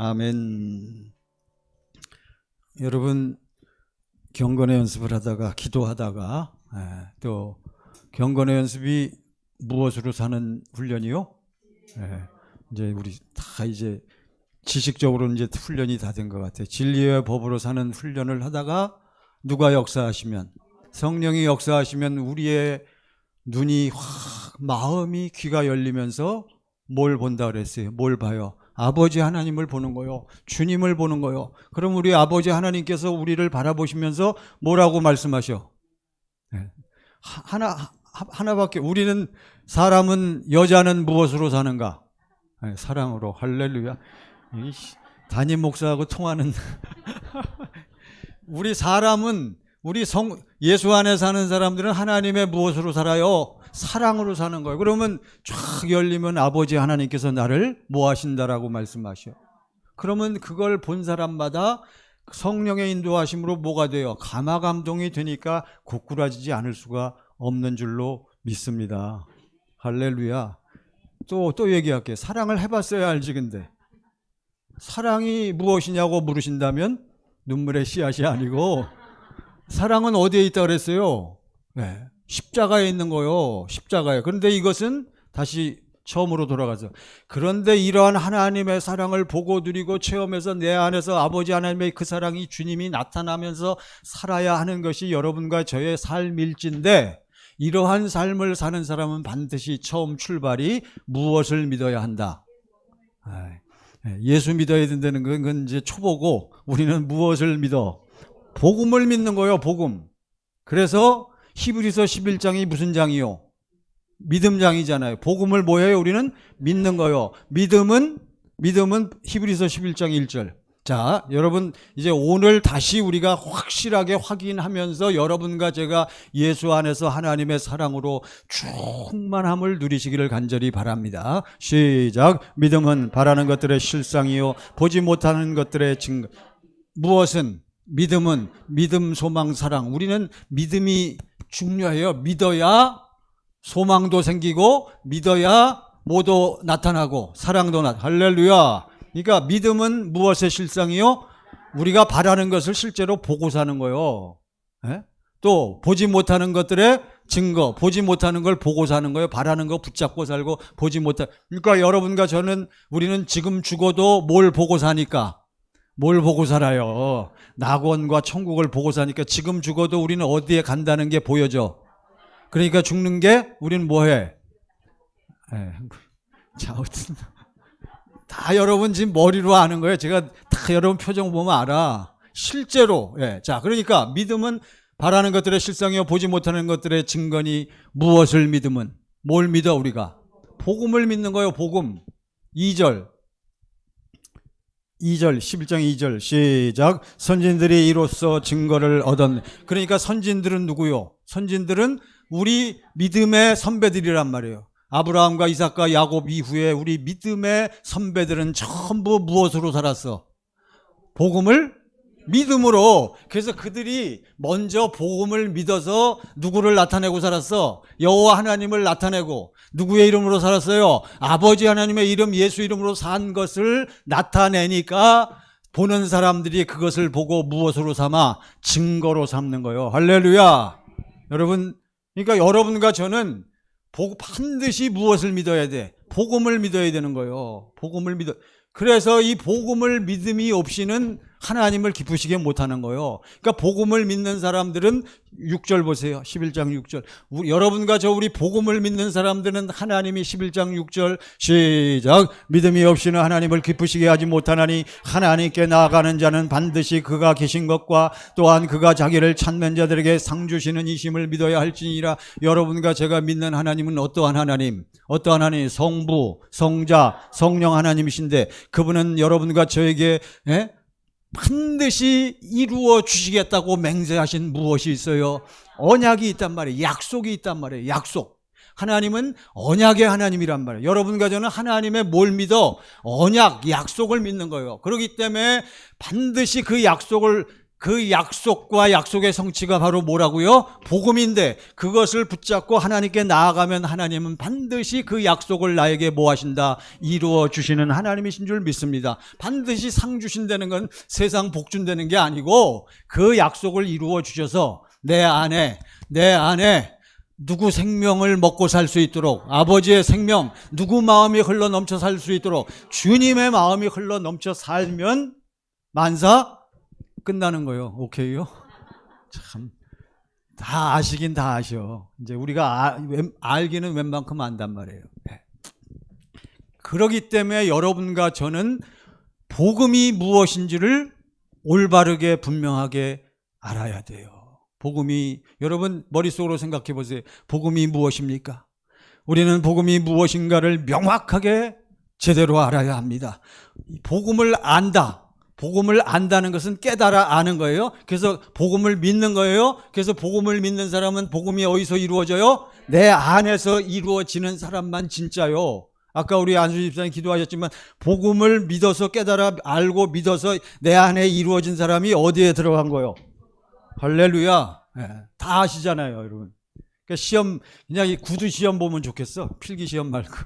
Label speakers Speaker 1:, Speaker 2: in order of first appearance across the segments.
Speaker 1: 아멘. 여러분, 경건의 연습을 하다가 기도하다가 또 경건의 연습이 무엇으로 사는 훈련이요? 이제 우리 다 이제 지식적으로 이제 훈련이 다 된 것 같아요. 진리의 법으로 사는 훈련을 하다가 누가 역사하시면, 성령이 역사하시면 우리의 눈이 확, 마음이, 귀가 열리면서 뭘 본다 그랬어요? 뭘 봐요? 아버지 하나님을 보는 거요. 주님을 보는 거요. 그럼 우리 아버지 하나님께서 우리를 바라보시면서 뭐라고 말씀하셔? 하나밖에. 우리는, 사람은, 여자는 무엇으로 사는가? 사랑으로. 할렐루야. 담임 목사하고 통하는 우리 사람은, 예수 안에 사는 사람들은 하나님의 무엇으로 살아요? 사랑으로 사는 거예요. 그러면 쫙 열리면 아버지 하나님께서 나를 뭐 하신다라고 말씀하셔. 그러면 그걸 본 사람마다 성령의 인도하심으로 뭐가 돼요? 감화감동이 되니까 고꾸라지지 않을 수가 없는 줄로 믿습니다. 할렐루야. 또 얘기할게요. 사랑을 해봤어야 알지. 근데 사랑이 무엇이냐고 물으신다면 눈물의 씨앗이 아니고, 사랑은 어디에 있다 그랬어요? 십자가에 있는 거요. 십자가에. 그런데 이것은 다시 처음으로 돌아가서, 그런데 이러한 하나님의 사랑을 보고 누리고 체험해서 내 안에서 아버지 하나님의 그 사랑이, 주님이 나타나면서 살아야 하는 것이 여러분과 저의 삶일진데, 이러한 삶을 사는 사람은 반드시 처음 출발이 무엇을 믿어야 한다? 예수 믿어야 된다는 건 이제 초보고, 우리는 무엇을 믿어? 복음을 믿는 거예요. 복음. 그래서 히브리서 11장이 무슨 장이요? 믿음 장이잖아요. 복음을 뭐예요? 우리는 믿는 거예요. 믿음은 히브리서 11장 1절. 자, 여러분, 이제 오늘 다시 우리가 확실하게 확인하면서 여러분과 제가 예수 안에서 하나님의 사랑으로 충만함을 누리시기를 간절히 바랍니다. 시작. 믿음은 바라는 것들의 실상이요 보지 못하는 것들의 증거. 무엇은? 믿음은 믿음, 소망, 사랑. 우리는 믿음이 중요해요. 믿어야 소망도 생기고, 믿어야 뭐도 나타나고, 사랑도 할렐루야. 그러니까 믿음은 무엇의 실상이요? 우리가 바라는 것을 실제로 보고 사는 거예요. 또 보지 못하는 것들의 증거, 보지 못하는 걸 보고 사는 거예요. 바라는 거 붙잡고 살고, 보지 못하. 그러니까 여러분과 우리는 지금 죽어도 뭘 보고 사니까? 뭘 보고 살아요? 낙원과 천국을 보고 사니까 지금 죽어도 우리는 어디에 간다는 게 보여져. 그러니까 죽는 게 우리는 뭐해? 자, 어쨌든 다 여러분 지금 머리로 아는 거예요. 제가 다 여러분 표정 보면 알아. 실제로. 자, 그러니까 믿음은 바라는 것들의 실상이요 보지 못하는 것들의 증거니, 무엇을 믿음은? 뭘 믿어 우리가? 복음을 믿는 거예요. 복음. 2절 11장 2절 시작. 선진들이 이로써 증거를 얻었네. 그러니까 선진들은 누구요? 선진들은 우리 믿음의 선배들이란 말이에요. 아브라함과 이삭과 야곱 이후에 우리 믿음의 선배들은 전부 무엇으로 살았어? 복음을 믿음으로. 그래서 그들이 먼저 복음을 믿어서 누구를 나타내고 살았어? 여호와 하나님을 나타내고. 누구의 이름으로 살았어요? 아버지 하나님의 이름, 예수 이름으로 산 것을 나타내니까 보는 사람들이 그것을 보고 무엇으로 삼아? 증거로 삼는 거예요. 할렐루야. 여러분, 그러니까 여러분과 저는 반드시 무엇을 믿어야 돼? 복음을 믿어야 되는 거예요. 복음을 믿어. 그래서 이 복음을 믿음이 없이는 하나님을 기쁘시게 못하는 거예요. 그러니까 복음을 믿는 사람들은 6절 보세요. 11장 6절. 여러분과 우리 복음을 믿는 사람들은 하나님이 11장 6절 시작. 믿음이 없이는 하나님을 기쁘시게 하지 못하나니 하나님께 나아가는 자는 반드시 그가 계신 것과 또한 그가 자기를 찾는 자들에게 상 주시는 이심을 믿어야 할지니라. 여러분과 제가 믿는 하나님은 어떠한 하나님? 어떠한 하나님? 성부, 성자, 성령 하나님이신데, 그분은 여러분과 저에게 반드시 이루어 주시겠다고 맹세하신 무엇이 있어요? 언약이 있단 말이에요. 약속이 있단 말이에요. 약속. 하나님은 언약의 하나님이란 말이에요. 여러분과 저는 하나님의 뭘 믿어? 언약, 약속을 믿는 거예요. 그렇기 때문에 반드시 그 약속을 그 약속과 약속의 성취가 바로 뭐라고요? 복음인데 그것을 붙잡고 하나님께 나아가면 하나님은 반드시 그 약속을 나에게 뭐 하신다? 이루어 주시는 하나님이신 줄 믿습니다. 반드시 상 주신다는 건 세상 복 준다는 게 아니고 그 약속을 이루어 주셔서 내 안에 누구 생명을 먹고 살 수 있도록, 아버지의 생명, 누구 마음이 흘러 넘쳐 살 수 있도록 주님의 마음이 흘러 넘쳐 살면 만사 끝나는 거예요. 오케이요? 참, 다 아시긴 다 아셔. 이제 우리가 알기는 웬만큼 안단 말이에요. 그러기 때문에 여러분과 저는 복음이 무엇인지를 올바르게 분명하게 알아야 돼요. 복음이, 여러분 머릿속으로 생각해 보세요. 복음이 무엇입니까? 우리는 복음이 무엇인가를 명확하게 제대로 알아야 합니다. 복음을 안다. 복음을 안다는 것은 깨달아 아는 거예요. 그래서 복음을 믿는 거예요. 그래서 복음을 믿는 사람은 복음이 어디서 이루어져요? 내 안에서 이루어지는 사람만 진짜요. 아까 우리 안수 집사님 기도하셨지만 복음을 믿어서 깨달아 알고 믿어서 내 안에 이루어진 사람이 어디에 들어간 거예요? 할렐루야. 네, 다 아시잖아요, 여러분. 그러니까 시험, 그냥 이 구두 시험 보면 좋겠어. 필기 시험 말고.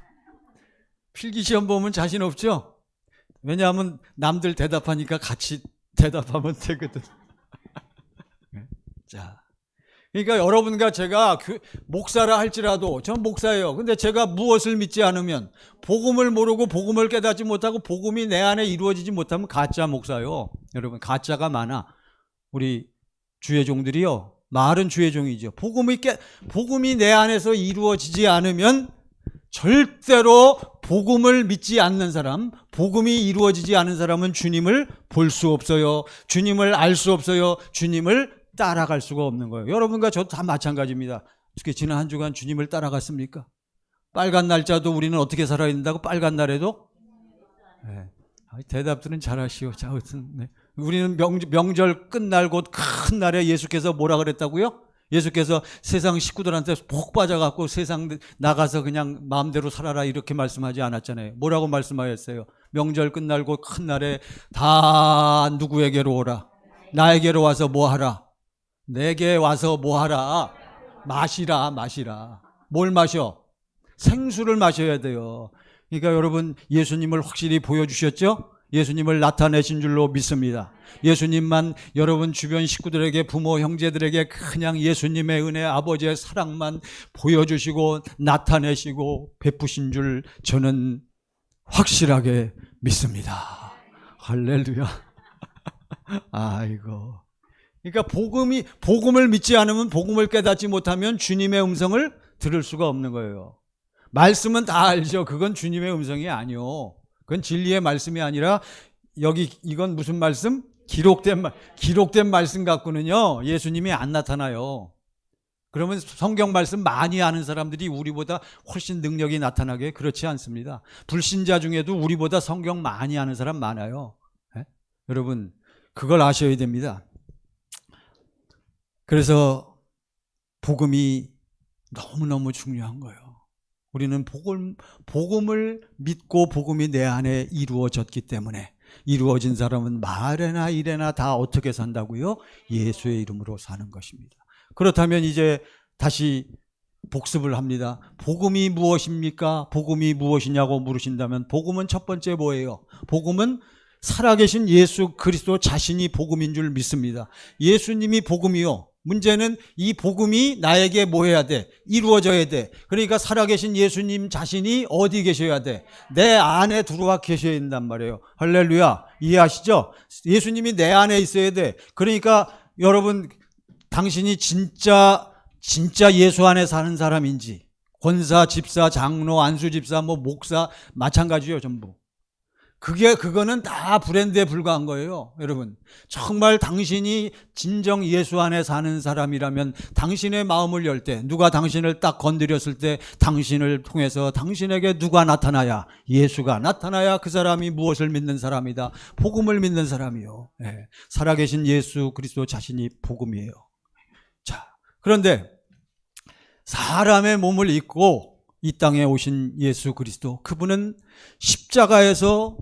Speaker 1: 필기 시험 보면 자신 없죠? 왜냐하면 남들 대답하니까 같이 대답하면 되거든. 자, 그러니까 여러분과 제가 목사라 할지라도, 전 목사예요. 근데 제가 무엇을 믿지 않으면, 복음을 모르고 복음을 깨닫지 못하고 복음이 내 안에 이루어지지 못하면 가짜 목사요. 여러분, 가짜가 많아. 우리 주의 종들이요, 말은 주의 종이죠. 복음이 내 안에서 이루어지지 않으면 절대로 복음을 믿지 않는 사람, 복음이 이루어지지 않은 사람은 주님을 볼 수 없어요. 주님을 알 수 없어요. 주님을 따라갈 수가 없는 거예요. 여러분과 저도 다 마찬가지입니다. 어떻게 지난 한 주간 주님을 따라갔습니까? 빨간 날짜도 우리는 어떻게 살아야 된다고? 빨간 날에도? 네. 대답들은 잘하시오. 자, 네. 우리는 명절 끝날 곧 큰 날에 예수께서 뭐라 그랬다고요? 예수께서 세상 식구들한테 복 빠져갖고 세상 나가서 그냥 마음대로 살아라 이렇게 말씀하지 않았잖아요. 뭐라고 말씀하셨어요? 명절 끝날 곧 큰 날에 다 누구에게로 오라? 나에게로 와서 뭐하라? 내게 와서 뭐하라? 마시라. 뭘 마셔? 생수를 마셔야 돼요. 그러니까 여러분, 예수님을 확실히 보여주셨죠? 예수님을 나타내신 줄로 믿습니다. 예수님만, 여러분 주변 식구들에게, 부모 형제들에게 그냥 예수님의 은혜, 아버지의 사랑만 보여주시고 나타내시고 베푸신 줄 저는 확실하게 믿습니다. 할렐루야. 아이고. 그러니까 복음을 믿지 않으면, 복음을 깨닫지 못하면 주님의 음성을 들을 수가 없는 거예요. 말씀은 다 알죠. 그건 주님의 음성이 아니요. 그건 진리의 말씀이 아니라, 이건 무슨 말씀? 기록된 말씀 갖고는요, 예수님이 안 나타나요. 그러면 성경 말씀 많이 아는 사람들이 우리보다 훨씬 능력이 나타나게? 그렇지 않습니다. 불신자 중에도 우리보다 성경 많이 아는 사람 많아요. 네? 여러분, 그걸 아셔야 됩니다. 그래서 복음이 너무너무 중요한 거예요. 우리는 복음을 믿고 복음이 내 안에 이루어졌기 때문에, 이루어진 사람은 말에나 일에나 다 어떻게 산다고요? 예수의 이름으로 사는 것입니다. 그렇다면 이제 다시 복습을 합니다. 복음이 무엇입니까? 복음이 무엇이냐고 물으신다면, 복음은 첫 번째 뭐예요? 복음은 살아계신 예수 그리스도 자신이 복음인 줄 믿습니다. 예수님이 복음이요. 문제는 이 복음이 나에게 뭐 해야 돼? 이루어져야 돼. 그러니까 살아계신 예수님 자신이 어디 계셔야 돼? 내 안에 들어와 계셔야 된단 말이에요. 할렐루야. 이해하시죠? 예수님이 내 안에 있어야 돼. 그러니까 여러분, 당신이 진짜 예수 안에 사는 사람인지, 권사, 집사, 장로, 안수 집사, 목사 마찬가지예요, 전부. 그거는 다 브랜드에 불과한 거예요, 여러분. 정말 당신이 진정 예수 안에 사는 사람이라면, 당신의 마음을 열 때, 누가 당신을 딱 건드렸을 때 당신을 통해서 당신에게 누가 나타나야, 예수가 나타나야 그 사람이 무엇을 믿는 사람이다? 복음을 믿는 사람이요. 네. 살아계신 예수 그리스도 자신이 복음이에요. 자, 그런데 사람의 몸을 입고 이 땅에 오신 예수 그리스도, 그분은 십자가에서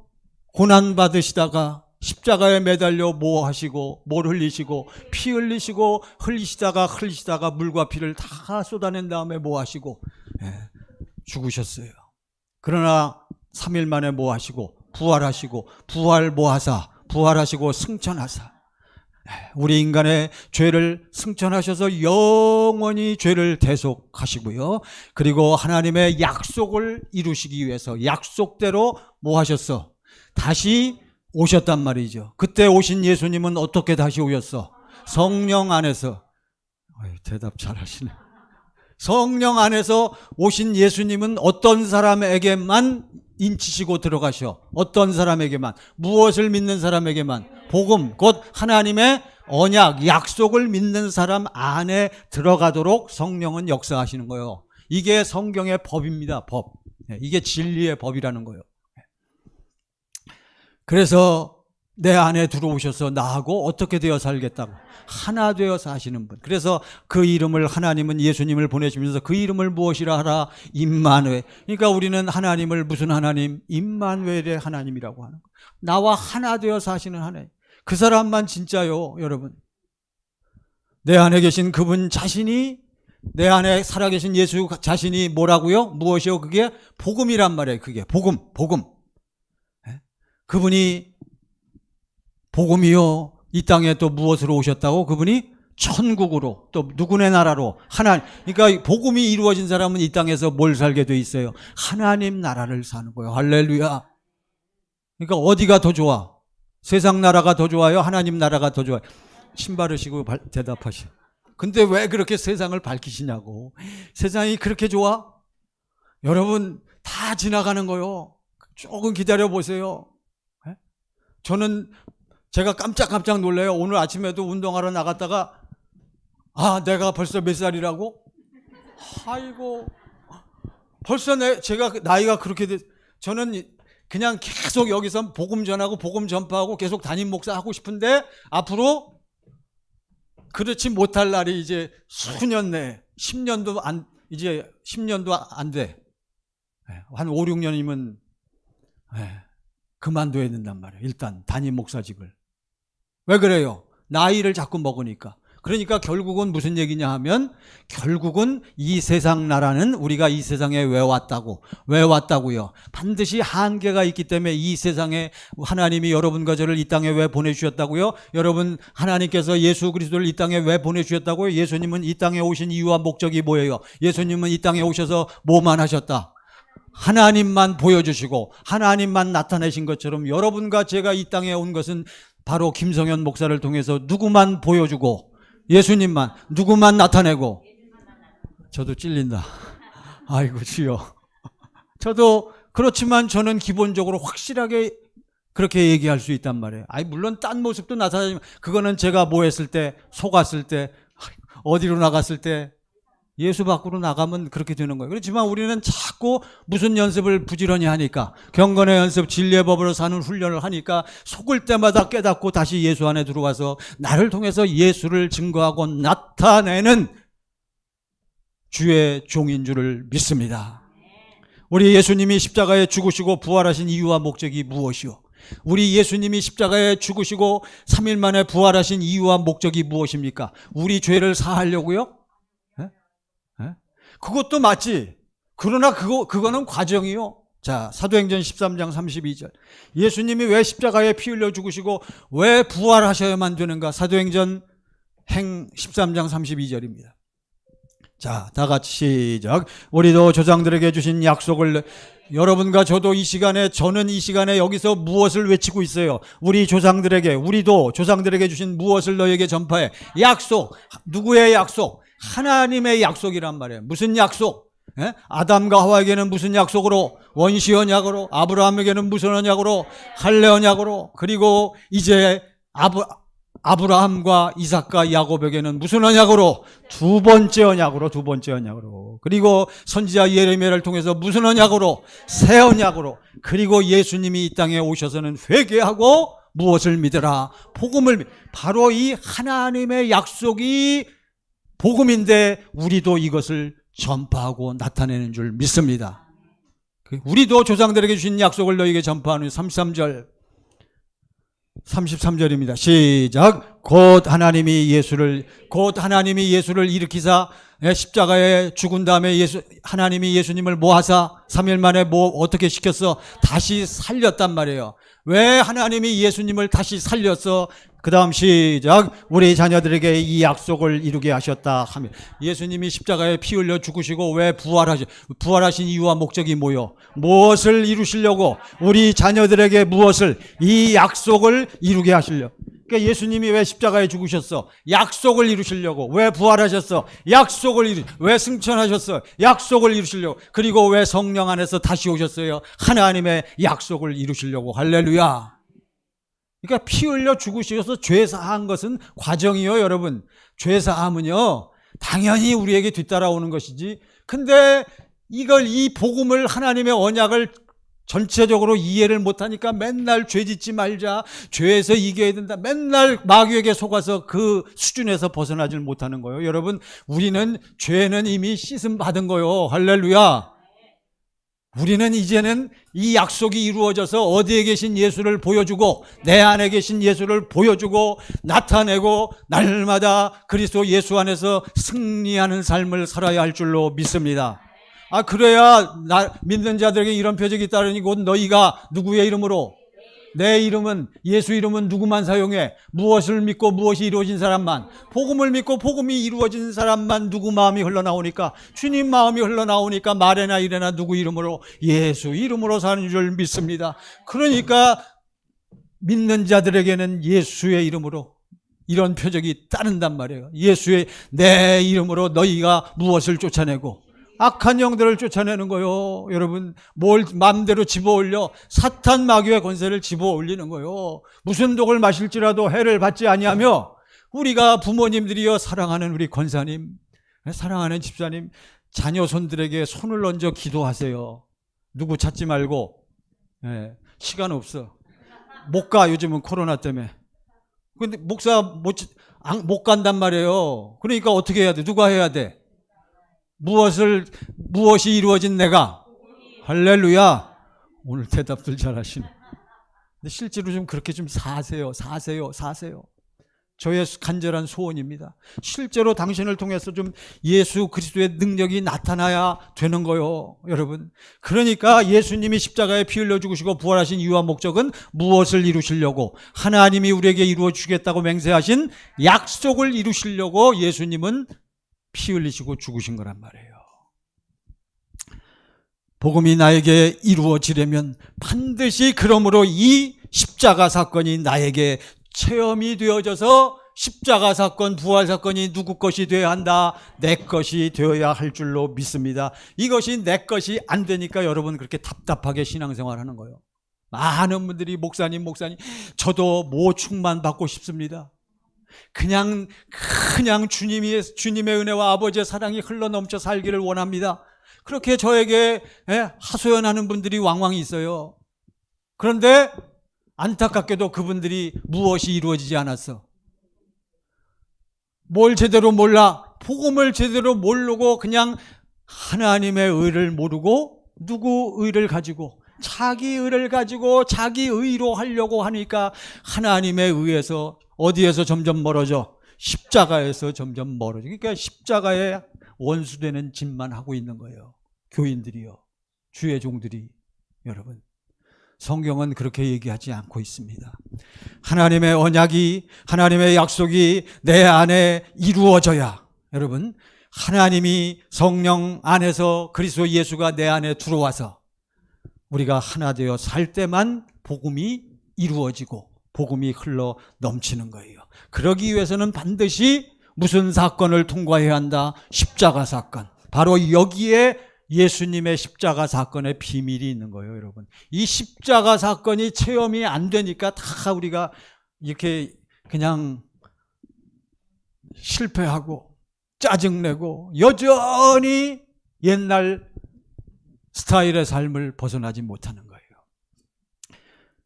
Speaker 1: 고난받으시다가 십자가에 매달려 뭐 하시고 뭘 흘리시고 피 흘리시고 흘리시다가 물과 피를 다 쏟아낸 다음에 뭐 하시고 죽으셨어요. 그러나 3일 만에 뭐 하시고 부활하시고 부활하시고 승천하사 우리 인간의 죄를 승천하셔서 영원히 죄를 대속하시고요. 그리고 하나님의 약속을 이루시기 위해서 약속대로 뭐 하셨어? 다시 오셨단 말이죠. 그때 오신 예수님은 어떻게 다시 오셨어? 성령 안에서. 대답 잘하시네. 성령 안에서 오신 예수님은 어떤 사람에게만 인치시고 들어가셔. 어떤 사람에게만. 무엇을 믿는 사람에게만. 복음, 곧 하나님의 언약, 약속을 믿는 사람 안에 들어가도록 성령은 역사하시는 거예요. 이게 성경의 법입니다. 법. 이게 진리의 법이라는 거예요. 그래서 내 안에 들어오셔서 나하고 어떻게 되어 살겠다고 하나 되어 사시는 분. 그래서 그 이름을 하나님은 예수님을 보내시면서 그 이름을 무엇이라 하라? 임마누엘. 그러니까 우리는 하나님을 무슨 하나님? 임마누엘의 하나님이라고 하는 거예요. 나와 하나 되어 사시는 하나님. 그 사람만 진짜요, 여러분. 내 안에 계신 그분 자신이, 내 안에 살아계신 예수 자신이 뭐라고요? 무엇이요? 그게 복음이란 말이에요. 그게 복음. 그분이 복음이요. 이 땅에 또 무엇으로 오셨다고? 그분이 천국으로, 또 누구네 나라로, 하나님. 그러니까 복음이 이루어진 사람은 이 땅에서 뭘 살게 돼 있어요? 하나님 나라를 사는 거예요. 할렐루야. 그러니까 어디가 더 좋아? 세상 나라가 더 좋아요? 하나님 나라가 더 좋아요? 신바르시고 대답하시오. 근데 왜 그렇게 세상을 밝히시냐고. 세상이 그렇게 좋아? 여러분 다 지나가는 거요. 조금 기다려 보세요. 저는 제가 깜짝 놀래요. 오늘 아침에도 운동하러 나갔다가 내가 벌써 몇 살이라고? 아이고 벌써 제가 나이가 그렇게 저는 그냥 계속 여기서 복음 전하고 복음 전파하고 계속 담임 목사 하고 싶은데 앞으로 그렇지 못할 날이 이제 수년 내 10년도 이제 10년도 안 돼. 한 5, 6년이면 그만둬야 된단 말이에요. 일단 담임 목사직을. 왜 그래요? 나이를 자꾸 먹으니까. 그러니까 결국은 무슨 얘기냐 하면 결국은 이 세상 나라는 우리가 이 세상에 왜 왔다고요? 반드시 한계가 있기 때문에 이 세상에 하나님이 여러분과 저를 이 땅에 왜 보내주셨다고요? 여러분 하나님께서 예수 그리스도를 이 땅에 왜 보내주셨다고요? 예수님은 이 땅에 오신 이유와 목적이 뭐예요? 예수님은 이 땅에 오셔서 뭐만 하셨다? 하나님만 보여주시고 하나님만 나타내신 것처럼 여러분과 제가 이 땅에 온 것은 바로 김성현 목사를 통해서 누구만 보여주고 예수님만, 누구만 나타내고. 저도 찔린다. 아이고 주여. 저도 그렇지만 저는 기본적으로 확실하게 그렇게 얘기할 수 있단 말이에요. 물론 딴 모습도 나타나지만 그거는 제가 뭐 했을 때, 속았을 때, 어디로 나갔을 때 예수 밖으로 나가면 그렇게 되는 거예요. 그렇지만 우리는 자꾸 무슨 연습을 부지런히 하니까, 경건의 연습, 진리의 법으로 사는 훈련을 하니까 속을 때마다 깨닫고 다시 예수 안에 들어와서 나를 통해서 예수를 증거하고 나타내는 주의 종인 줄을 믿습니다. 우리 예수님이 십자가에 죽으시고 부활하신 이유와 목적이 무엇이요? 우리 예수님이 십자가에 죽으시고 3일 만에 부활하신 이유와 목적이 무엇입니까? 우리 죄를 사하려고요? 그것도 맞지. 그러나 그거는 과정이요. 자, 사도행전 13장 32절. 예수님이 왜 십자가에 피 흘려 죽으시고 왜 부활하셔야만 되는가? 사도행전 13장 32절입니다. 자, 다 같이 시작. 우리도 조상들에게 주신 약속을, 여러분과 저도 저는 이 시간에 여기서 무엇을 외치고 있어요? 우리 조상들에게, 우리도 조상들에게 주신 무엇을 너에게 전파해? 약속. 누구의 약속? 하나님의 약속이란 말이에요. 무슨 약속? 아담과 하와에게는 무슨 약속으로? 원시 언약으로. 아브라함에게는 무슨 언약으로? 할례 언약으로. 그리고 이제 아브라함과 이삭과 야곱에게는 무슨 언약으로? 두 번째 언약으로. 그리고 선지자 예레미야를 통해서 무슨 언약으로? 새 언약으로. 그리고 예수님이 이 땅에 오셔서는 회개하고 무엇을 믿으라? 복음을. 바로 이 하나님의 약속이 복음인데 우리도 이것을 전파하고 나타내는 줄 믿습니다. 우리도 조상들에게 주신 약속을 너에게 전파하는 33절. 33절입니다. 시작. 곧 하나님이 예수를 일으키사 십자가에 죽은 다음에 하나님이 예수님을 모아사 3일 만에 어떻게 시켰어? 다시 살렸단 말이에요. 왜 하나님이 예수님을 다시 살렸어? 그 다음 시작. 우리 자녀들에게 이 약속을 이루게 하셨다 하며, 예수님이 십자가에 피 흘려 죽으시고 왜 부활하신 이유와 목적이 뭐요? 무엇을 이루시려고? 우리 자녀들에게 무엇을? 이 약속을 이루게 하시려고. 그러니까 예수님이 왜 십자가에 죽으셨어? 약속을 이루시려고. 왜 부활하셨어? 왜 승천하셨어? 약속을 이루시려고. 그리고 왜 성령 안에서 다시 오셨어요? 하나님의 약속을 이루시려고. 할렐루야. 그러니까 피 흘려 죽으셔서 죄사한 것은 과정이요, 여러분. 죄사함은요, 당연히 우리에게 뒤따라오는 것이지. 근데 이 복음을, 하나님의 언약을 전체적으로 이해를 못하니까 맨날 죄 짓지 말자, 죄에서 이겨야 된다, 맨날 마귀에게 속아서 그 수준에서 벗어나질 못하는 거예요. 여러분, 우리는 죄는 이미 씻음 받은 거예요. 할렐루야. 우리는 이제는 이 약속이 이루어져서 어디에 계신 예수를 보여주고, 내 안에 계신 예수를 보여주고 나타내고 날마다 그리스도 예수 안에서 승리하는 삶을 살아야 할 줄로 믿습니다. 그래야 믿는 자들에게 이런 표적이 따르니 곧 너희가 누구의 이름으로? 내 이름은, 예수 이름은 누구만 사용해? 무엇을 믿고 무엇이 이루어진 사람만, 복음을 믿고 복음이 이루어진 사람만 누구 마음이 흘러나오니까? 주님 마음이 흘러나오니까 말에나 이래나 누구 이름으로? 예수 이름으로 사는 줄 믿습니다. 그러니까 믿는 자들에게는 예수의 이름으로 이런 표적이 따른단 말이에요. 내 이름으로 너희가 무엇을 쫓아내고? 악한 영들을 쫓아내는 거요. 여러분, 뭘 마음대로 집어올려? 사탄 마귀의 권세를 집어올리는 거요. 무슨 독을 마실지라도 해를 받지 아니하며, 우리가 부모님들이여 사랑하는 우리 권사님, 사랑하는 집사님, 자녀 손들에게 손을 얹어 기도하세요. 누구 찾지 말고. 시간 없어. 못 가, 요즘은 코로나 때문에. 근데 목사 못 간단 말이에요. 그러니까 어떻게 해야 돼? 누가 해야 돼? 무엇이 이루어진 내가? 할렐루야. 오늘 대답들 잘하시네. 근데 실제로 좀 그렇게 좀 사세요. 저의 간절한 소원입니다. 실제로 당신을 통해서 좀 예수 그리스도의 능력이 나타나야 되는 거요, 여러분. 그러니까 예수님이 십자가에 피 흘려 죽으시고 부활하신 이유와 목적은 무엇을 이루시려고? 하나님이 우리에게 이루어 주겠다고 맹세하신 약속을 이루시려고 예수님은 피 흘리시고 죽으신 거란 말이에요. 복음이 나에게 이루어지려면 반드시 그러므로 이 십자가 사건이 나에게 체험이 되어져서, 십자가 사건, 부활 사건이 누구 것이 되어야 한다? 내 것이 되어야 할 줄로 믿습니다. 이것이 내 것이 안 되니까 여러분 그렇게 답답하게 신앙생활하는 거예요. 많은 분들이 목사님 저도 충만 받고 싶습니다. 그냥 주님의 은혜와 아버지의 사랑이 흘러넘쳐 살기를 원합니다. 그렇게 저에게 하소연하는 분들이 왕왕 있어요. 그런데 안타깝게도 그분들이 무엇이 이루어지지 않았어? 뭘 제대로 몰라? 복음을 제대로 모르고 그냥 하나님의 의를 모르고 누구 의를 가지고, 자기 의를 가지고 자기 의로 하려고 하니까 하나님의 의에서 어디에서 점점 멀어져? 십자가에서 점점 멀어져. 그러니까 십자가에 원수되는 짓만 하고 있는 거예요. 교인들이요, 주의 종들이. 여러분, 성경은 그렇게 얘기하지 않고 있습니다. 하나님의 언약이, 하나님의 약속이 내 안에 이루어져야, 여러분, 하나님이 성령 안에서 그리스도 예수가 내 안에 들어와서 우리가 하나 되어 살 때만 복음이 이루어지고 복음이 흘러 넘치는 거예요. 그러기 위해서는 반드시 무슨 사건을 통과해야 한다? 십자가 사건. 바로 여기에 예수님의 십자가 사건의 비밀이 있는 거예요, 여러분. 이 십자가 사건이 체험이 안 되니까 다 우리가 이렇게 그냥 실패하고 짜증내고 여전히 옛날 스타일의 삶을 벗어나지 못하는 거예요.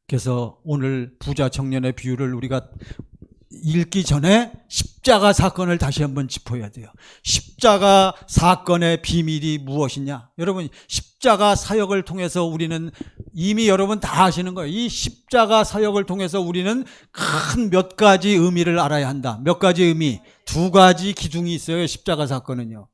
Speaker 1: 그래서 오늘 부자 청년의 비유를 우리가 읽기 전에 십자가 사건을 다시 한번 짚어야 돼요. 십자가 사건의 비밀이 무엇이냐? 여러분, 십자가 사역을 통해서 우리는 이미 여러분 다 아시는 거예요. 이 십자가 사역을 통해서 우리는 큰 몇 가지 의미를 알아야 한다. 몇 가지 의미, 두 가지 기둥이 있어요. 십자가 사건은요.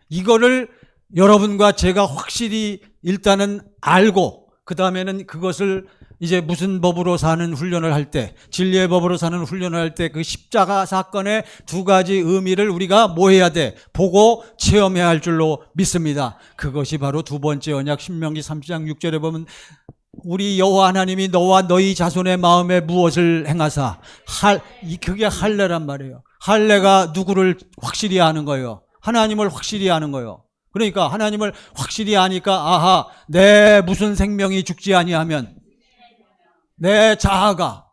Speaker 1: 이거를 여러분과 제가 확실히 일단은 알고 그 다음에는 그것을 이제 무슨 법으로 사는 훈련을 할 때, 진리의 법으로 사는 훈련을 할 때 그 십자가 사건의 두 가지 의미를 우리가 뭐 해야 돼? 보고 체험해야 할 줄로 믿습니다. 그것이 바로 두 번째 언약 신명기 30장 6절에 보면 우리 여호와 하나님이 너와 너희 자손의 마음에 무엇을 행하사 그게 할례란 말이에요. 할례가 누구를 확실히 아는 거예요. 하나님을 확실히 아는 거예요. 그러니까 하나님을 확실히 아니까 아하 내 무슨 생명이 죽지 아니하면 내 자아가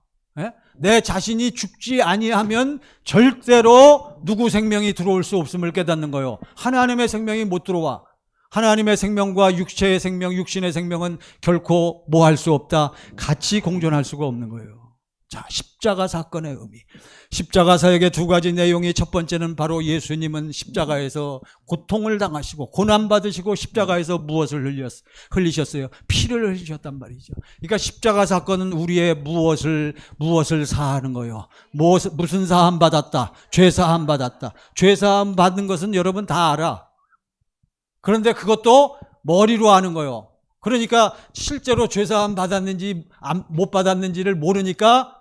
Speaker 1: 내 자신이 죽지 아니하면 절대로 누구 생명이 들어올 수 없음을 깨닫는 거예요. 하나님의 생명이 못 들어와. 하나님의 생명과 육체의 생명, 육신의 생명은 결코 뭐 할 수 없다. 같이 공존할 수가 없는 거예요. 자, 십자가 사건의 의미. 십자가 사역의 두 가지 내용이 첫 번째는 바로 예수님은 십자가에서 고통을 당하시고 고난받으시고 십자가에서 무엇을 흘리셨어요? 피를 흘리셨단 말이죠. 그러니까 십자가 사건은 우리의 무엇을 사하는 거예요. 무슨 사함 받았다. 죄 사함 받았다. 죄 사함 받는 것은 여러분 다 알아. 그런데 그것도 머리로 아는 거예요. 그러니까 실제로 죄 사함 받았는지 못 받았는지를 모르니까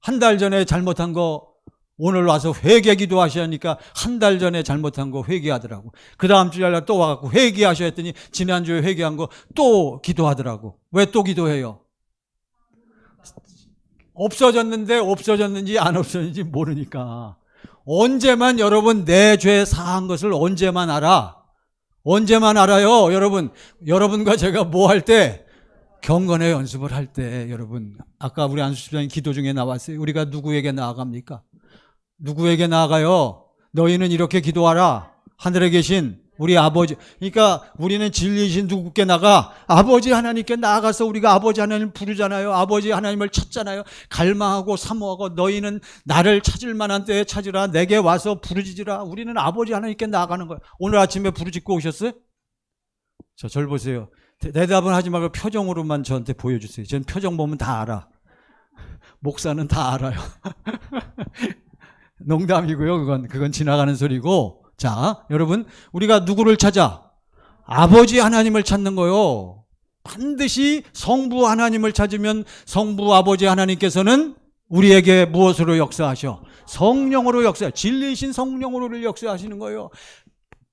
Speaker 1: 한 달 전에 잘못한 거 오늘 와서 회개 기도하시니까 한 달 전에 잘못한 거 회개하더라고. 그 다음 주에 또 와갖고 회개하셔야 했더니 지난주에 회개한 거 또 기도하더라고. 왜 또 기도해요? 없어졌는데 없어졌는지 안 없어졌는지 모르니까. 언제만 여러분 내 죄 사한 것을 언제만 알아? 언제만 알아요? 여러분과 제가 뭐 할 때? 경건의 연습을 할 때 여러분 아까 우리 안수 집사님 기도 중에 나왔어요. 우리가 누구에게 나아갑니까? 누구에게 나아가요? 너희는 이렇게 기도하라. 하늘에 계신 우리 아버지. 그러니까 우리는 진리이신 누구께 나가? 아버지 하나님께 나아가서 우리가 아버지 하나님 부르잖아요. 아버지 하나님을 찾잖아요. 갈망하고 사모하고 너희는 나를 찾을 만한 때에 찾으라. 내게 와서 부르짖으라. 우리는 아버지 하나님께 나아가는 거예요. 오늘 아침에 부르짖고 오셨어요? 저를 보세요. 대답은 하지 말고 표정으로만 저한테 보여주세요. 저는 표정 보면 다 알아. 목사는 다 알아요. 농담이고요. 그건 지나가는 소리고. 자, 여러분, 우리가 누구를 찾아? 아버지 하나님을 찾는 거요. 반드시 성부 하나님을 찾으면 성부 아버지 하나님께서는 우리에게 무엇으로 역사하셔? 성령으로 역사하셔. 진리이신 성령으로 역사하시는 거예요.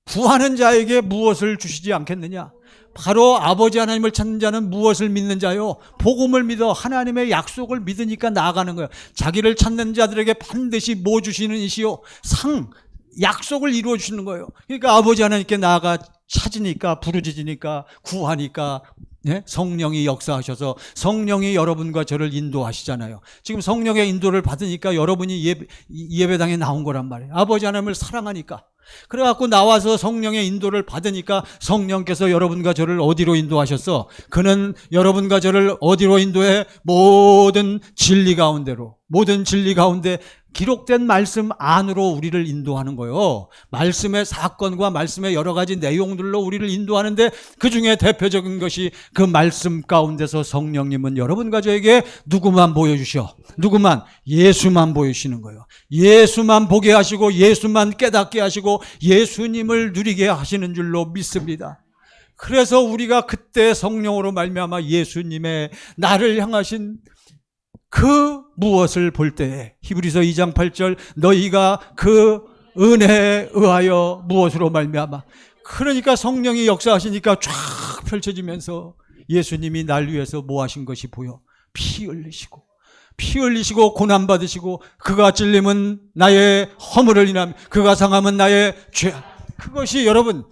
Speaker 1: 구하는 자에게 무엇을 주시지 않겠느냐? 바로 아버지 하나님을 찾는 자는 무엇을 믿는 자요? 복음을 믿어 하나님의 약속을 믿으니까 나아가는 거예요. 자기를 찾는 자들에게 반드시 뭐 주시는 이시요? 약속을 이루어 주시는 거예요. 그러니까 아버지 하나님께 나아가 찾으니까 부르짖으니까 구하니까 성령이 역사하셔서 성령이 여러분과 저를 인도하시잖아요. 지금 성령의 인도를 받으니까 여러분이 예배당에 나온 거란 말이에요. 아버지 하나님을 사랑하니까. 그래갖고 나와서 성령의 인도를 받으니까 성령께서 여러분과 저를 어디로 인도하셨어? 그는 여러분과 저를 어디로 인도해? 모든 진리 가운데로. 모든 진리 가운데 기록된 말씀 안으로 우리를 인도하는 거예요. 말씀의 사건과 말씀의 여러 가지 내용들로 우리를 인도하는데 그중에 대표적인 것이 그 말씀 가운데서 성령님은 여러분과 저에게 누구만 보여주셔? 누구만? 예수만 보여주시는 거예요. 예수만 보게 하시고 예수만 깨닫게 하시고 예수님을 누리게 하시는 줄로 믿습니다. 그래서 우리가 그때 성령으로 말미암아 예수님의 나를 향하신 그 무엇을 볼 때에 히브리서 2장 8절 너희가 그 은혜에 의하여 무엇으로 말미암아 그러니까 성령이 역사하시니까 쫙 펼쳐지면서 예수님이 날 위해서 뭐 하신 것이 보여. 피 흘리시고 고난받으시고 그가 찔림은 나의 허물을 인하며 그가 상함은 나의 죄. 그것이 여러분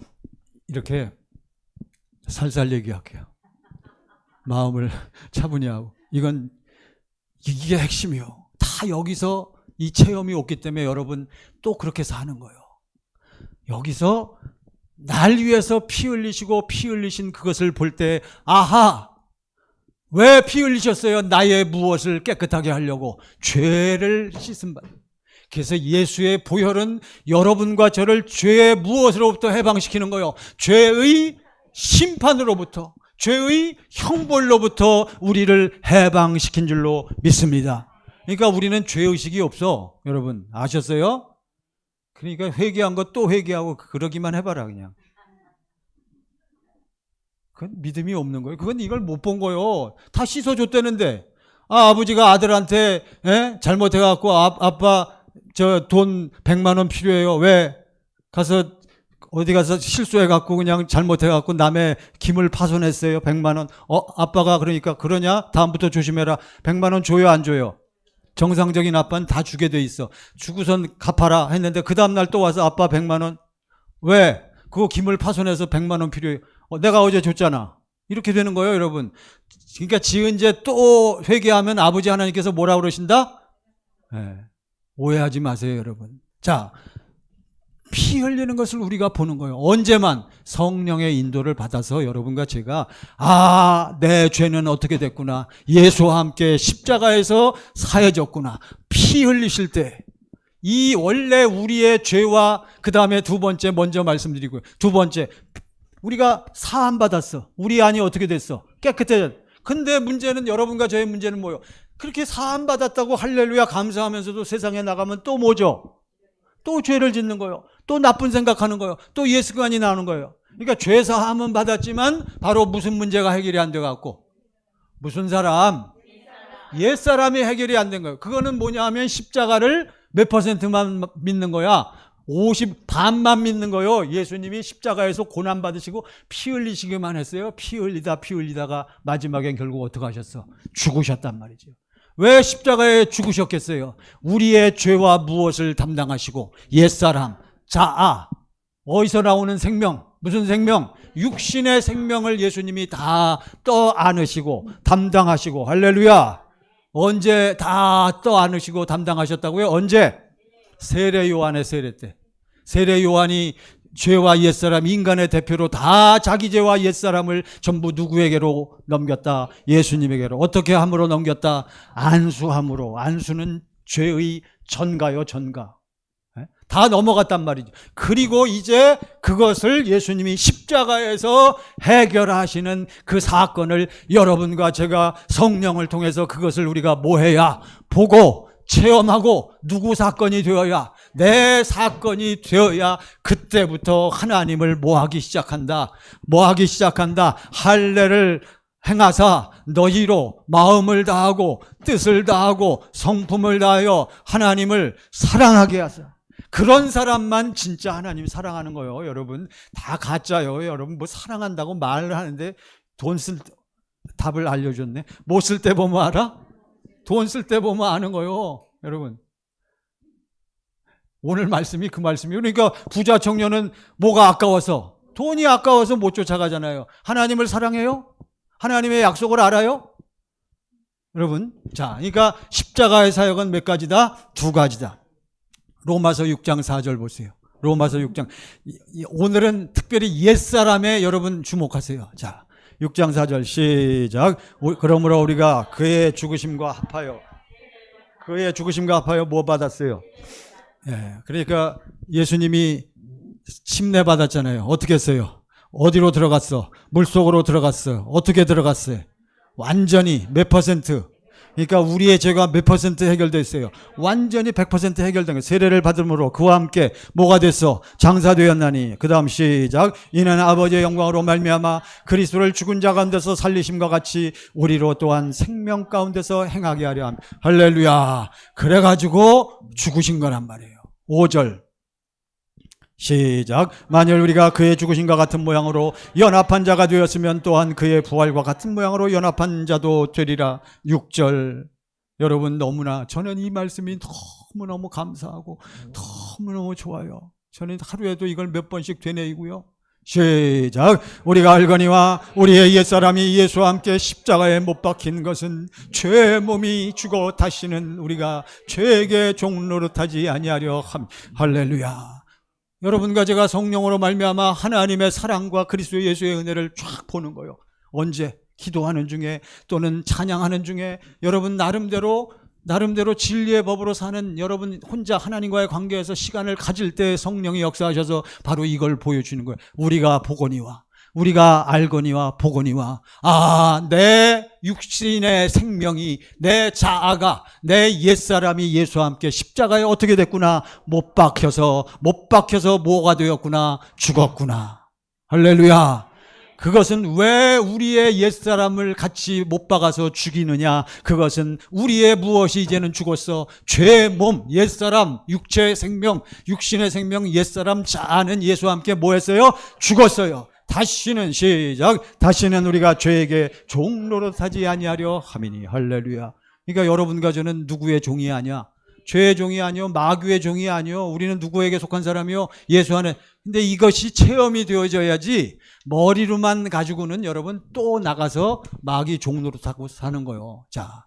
Speaker 1: 이렇게 살살 얘기할게요. 마음을 차분히 하고 이게 핵심이요. 다 여기서 이 체험이 없기 때문에 여러분 또 그렇게 사는 거예요. 여기서 날 위해서 피 흘리시고 피 흘리신 그것을 볼 때 아하! 왜 피 흘리셨어요? 나의 무엇을 깨끗하게 하려고 죄를 씻은 바. 그래서 예수의 보혈은 여러분과 저를 죄의 무엇으로부터 해방시키는 거예요. 죄의 심판으로부터 죄의 형벌로부터 우리를 해방시킨 줄로 믿습니다. 그러니까 우리는 죄의식이 없어. 여러분 아셨어요? 그러니까 회개한 거 또 회개하고 그러기만 해봐라 그냥. 그건 믿음이 없는 거예요. 그건 이걸 못 본 거예요. 다 씻어줬다는데. 아버지가 아들한테 잘못해갖고 아빠 저 돈 100만 원 필요해요. 왜? 어디 가서 실수해갖고 그냥 잘못해갖고 남의 김을 파손했어요. 100만 원. 아빠가 그러니까 그러냐? 다음부터 조심해라. 100만 원 줘요 안 줘요? 정상적인 아빠는 다 주게 돼 있어. 주고선 갚아라 했는데 그 다음날 또 와서 아빠 100만 원. 왜? 그거 김을 파손해서 100만 원 필요해요. 내가 어제 줬잖아. 이렇게 되는 거예요 여러분. 그러니까 지은 죄 또 회개하면 아버지 하나님께서 뭐라 그러신다? 오해하지 마세요 여러분. 자, 피 흘리는 것을 우리가 보는 거예요. 언제만? 성령의 인도를 받아서 여러분과 제가 내 죄는 어떻게 됐구나. 예수와 함께 십자가에서 사해졌구나. 피 흘리실 때 이 원래 우리의 죄와 그 다음에 두 번째 먼저 말씀드리고요. 두 번째 우리가 사함 받았어. 우리 안이 어떻게 됐어? 깨끗해졌어. 근데 문제는 여러분과 저의 문제는 뭐예요? 그렇게 사함 받았다고 할렐루야 감사하면서도 세상에 나가면 또 뭐죠? 또 죄를 짓는 거예요. 또 나쁜 생각하는 거예요. 또 예습관이 나오는 거예요. 그러니까 죄 사함은 받았지만 바로 무슨 문제가 해결이 안 돼갖고 무슨 사람? 옛사람이 해결이 안 된 거예요. 그거는 뭐냐 하면 십자가를 몇 퍼센트만 믿는 거야? 반만 믿는 거예요. 예수님이 십자가에서 고난 받으시고 피 흘리시기만 했어요. 피 흘리다가 마지막엔 결국 어떻게 하셨어? 죽으셨단 말이죠. 왜 십자가에 죽으셨겠어요? 우리의 죄와 무엇을 담당하시고 옛사람, 자아, 어디서 나오는 생명? 무슨 생명? 육신의 생명을 예수님이 다 떠안으시고 담당하시고 할렐루야. 언제 다 떠안으시고 담당하셨다고요? 언제? 세례 요한의 세례 때. 세례 요한이 죄와 옛사람, 인간의 대표로 다 자기 죄와 옛사람을 전부 누구에게로 넘겼다? 예수님에게로. 어떻게 함으로 넘겼다? 안수함으로. 안수는 죄의 전가요, 전가. 다 넘어갔단 말이죠. 그리고 이제 그것을 예수님이 십자가에서 해결하시는 그 사건을 여러분과 제가 성령을 통해서 그것을 우리가 뭐 해야? 보고 체험하고 누구 사건이 되어야? 내 사건이 되어야 그때부터 하나님을 뭐하기 시작한다? 뭐하기 시작한다? 할례를 행하사 너희로 마음을 다하고 뜻을 다하고 성품을 다하여 하나님을 사랑하게 하사. 그런 사람만 진짜 하나님 사랑하는 거예요. 여러분 다 가짜요. 여러분 뭐 사랑한다고 말을 하는데 돈 쓸 답을 알려줬네. 뭐 쓸 때 보면 알아? 돈 쓸 때 보면 아는 거예요. 여러분 오늘 말씀이 그 말씀이에요. 그러니까 부자 청년은 뭐가 아까워서? 돈이 아까워서 못 쫓아가잖아요. 하나님을 사랑해요? 하나님의 약속을 알아요? 여러분 자, 그러니까 십자가의 사역은 몇 가지다? 두 가지다. 로마서 6장 4절 보세요. 로마서 6장. 오늘은 특별히 옛사람에 여러분 주목하세요. 자, 6장 4절 시작. 그러므로 우리가 그의 죽으심과 합하여 뭐 받았어요? 그러니까 예수님이 침례 받았잖아요. 어떻게 했어요? 어디로 들어갔어? 물속으로 들어갔어요. 어떻게 들어갔어요? 완전히 몇 퍼센트? 그러니까 우리의 죄가 몇 퍼센트 해결됐어요? 완전히 100% 해결된 거예요. 세례를 받음으로 그와 함께 뭐가 됐어? 장사되었나니. 그 다음 시작. 이는 아버지의 영광으로 말미암아 그리스도를 죽은 자 가운데서 살리심과 같이 우리로 또한 생명 가운데서 행하게 하려 함. 할렐루야. 그래가지고 죽으신 거란 말이에요. 5절 시작. 만일 우리가 그의 죽으심과 같은 모양으로 연합한 자가 되었으면 또한 그의 부활과 같은 모양으로 연합한 자도 되리라. 6절. 여러분 너무나 저는 이 말씀이 너무너무 감사하고 너무너무 좋아요. 저는 하루에도 이걸 몇 번씩 되뇌이고요. 시작. 우리가 알거니와 우리의 옛사람이 예수와 함께 십자가에 못 박힌 것은 죄의 몸이 죽어 다시는 우리가 죄에게 종노릇하지 아니하려 함. 할렐루야. 여러분과 제가 성령으로 말미암아 하나님의 사랑과 그리스도 예수의 은혜를 쫙 보는 거예요. 언제? 기도하는 중에 또는 찬양하는 중에 여러분 나름대로 진리의 법으로 사는 여러분 혼자 하나님과의 관계에서 시간을 가질 때 성령이 역사하셔서 바로 이걸 보여주는 거예요. 우리가 보거니와 우리가 알거니와 보거니와 내 육신의 생명이, 내 자아가, 내 옛사람이 예수와 함께 십자가에 어떻게 됐구나, 못 박혀서 뭐가 되었구나, 죽었구나. 할렐루야. 그것은 왜 우리의 옛사람을 같이 못 박아서 죽이느냐? 그것은 우리의 무엇이 이제는 죽었어. 죄의 몸, 옛사람, 육체의 생명, 육신의 생명, 옛사람 자아는 예수와 함께 뭐 했어요? 죽었어요. 다시는 다시는 우리가 죄에게 종노릇하지 아니하려 함이니. 할렐루야. 그러니까 여러분과 저는 누구의 종이 아니야? 죄의 종이 아니요, 마귀의 종이 아니요. 우리는 누구에게 속한 사람이요? 예수 안에. 근데 이것이 체험이 되어져야지 머리로만 가지고는 여러분 또 나가서 마귀 종노릇하고 사는 거예요. 자,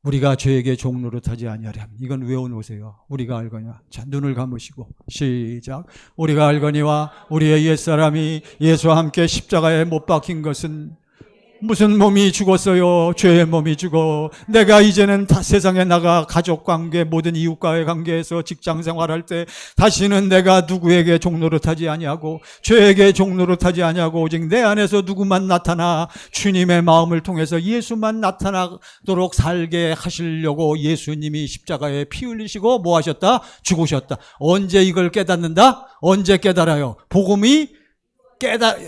Speaker 1: 우리가 죄에게 종노릇하지 아니하렴. 이건 외워놓으세요. 우리가 알거니와. 자, 눈을 감으시고 시작. 우리가 알거니와 우리의 옛사람이 예수와 함께 십자가에 못 박힌 것은 무슨 몸이 죽었어요? 죄의 몸이 죽어. 내가 이제는 다 세상에 나가 가족관계, 모든 이웃과의 관계에서 직장생활할 때 다시는 내가 누구에게 종노릇하지 아니하고 죄에게 종노릇하지 아니하고 오직 내 안에서 누구만 나타나 주님의 마음을 통해서 예수만 나타나도록 살게 하시려고 예수님이 십자가에 피 흘리시고 뭐 하셨다? 죽으셨다. 언제 이걸 깨닫는다? 언제 깨달아요? 복음이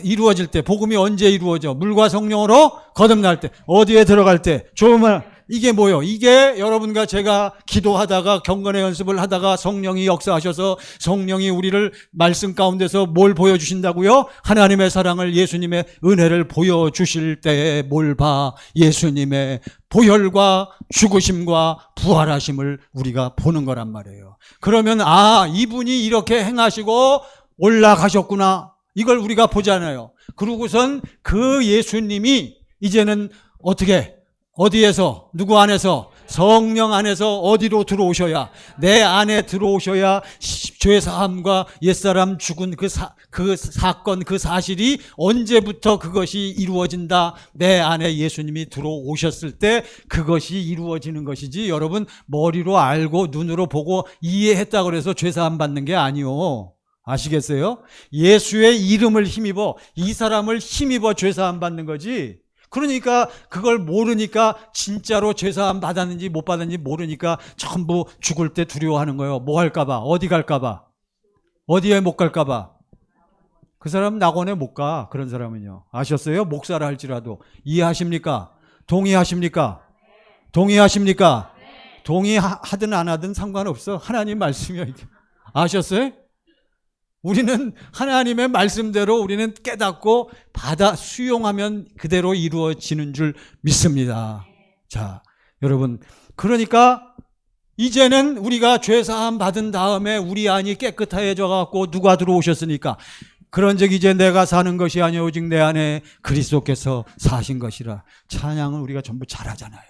Speaker 1: 이루어질 때. 복음이 언제 이루어져? 물과 성령으로 거듭날 때. 어디에 들어갈 때? 좋으면 이게 뭐요? 이게 여러분과 제가 기도하다가 경건의 연습을 하다가 성령이 역사하셔서 성령이 우리를 말씀 가운데서 뭘 보여주신다고요? 하나님의 사랑을, 예수님의 은혜를 보여주실 때에 뭘 봐? 예수님의 보혈과 죽으심과 부활하심을 우리가 보는 거란 말이에요. 그러면 이분이 이렇게 행하시고 올라가셨구나. 이걸 우리가 보잖아요. 그러고선 그 예수님이 이제는 어디에서, 누구 안에서, 성령 안에서 어디로 들어오셔야, 내 안에 들어오셔야 죄사함과 옛사람 죽은 그 사건, 그 사실이 언제부터 그것이 이루어진다. 내 안에 예수님이 들어오셨을 때 그것이 이루어지는 것이지, 여러분 머리로 알고 눈으로 보고 이해했다고 해서 죄사함 받는 게 아니요. 아시겠어요? 예수의 이름을 힘입어, 이 사람을 힘입어 죄사함 받는 거지. 그러니까 그걸 모르니까, 진짜로 죄사함 받았는지 못 받았는지 모르니까 전부 죽을 때 두려워하는 거예요. 뭐 할까봐, 어디 갈까봐, 어디에 못 갈까봐. 그 사람은 낙원에 못 가. 그런 사람은요. 아셨어요? 목사라 할지라도. 이해하십니까? 동의하십니까? 동의하십니까? 동의하든 안 하든 상관없어. 하나님 말씀이요. 아셨어요? 우리는 하나님의 말씀대로 우리는 깨닫고 받아 수용하면 그대로 이루어지는 줄 믿습니다. 자, 여러분, 그러니까 이제는 우리가 죄사함 받은 다음에 우리 안이 깨끗해져 갖고 누가 들어오셨으니까, 그런즉 이제 내가 사는 것이 아니오 오직 내 안에 그리스도께서 사신 것이라. 찬양은 우리가 전부 잘하잖아요.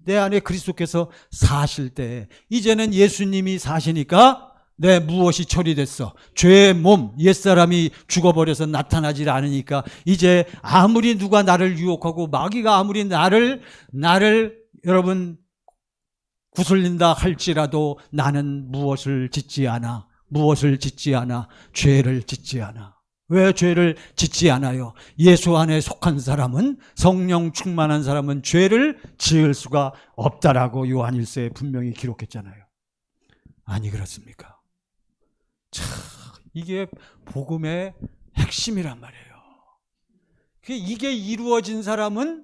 Speaker 1: 내 안에 그리스도께서 사실 때 이제는 예수님이 사시니까 내 무엇이 처리됐어? 죄의 몸, 옛사람이 죽어버려서 나타나질 않으니까 이제 아무리 누가 나를 유혹하고 마귀가 아무리 나를 여러분 구슬린다 할지라도 나는 무엇을 짓지 않아. 죄를 짓지 않아. 왜 죄를 짓지 않아요? 예수 안에 속한 사람은, 성령 충만한 사람은 죄를 지을 수가 없다라고 요한일서에 분명히 기록했잖아요. 아니 그렇습니까? 참, 이게 복음의 핵심이란 말이에요. 이게 이루어진 사람은,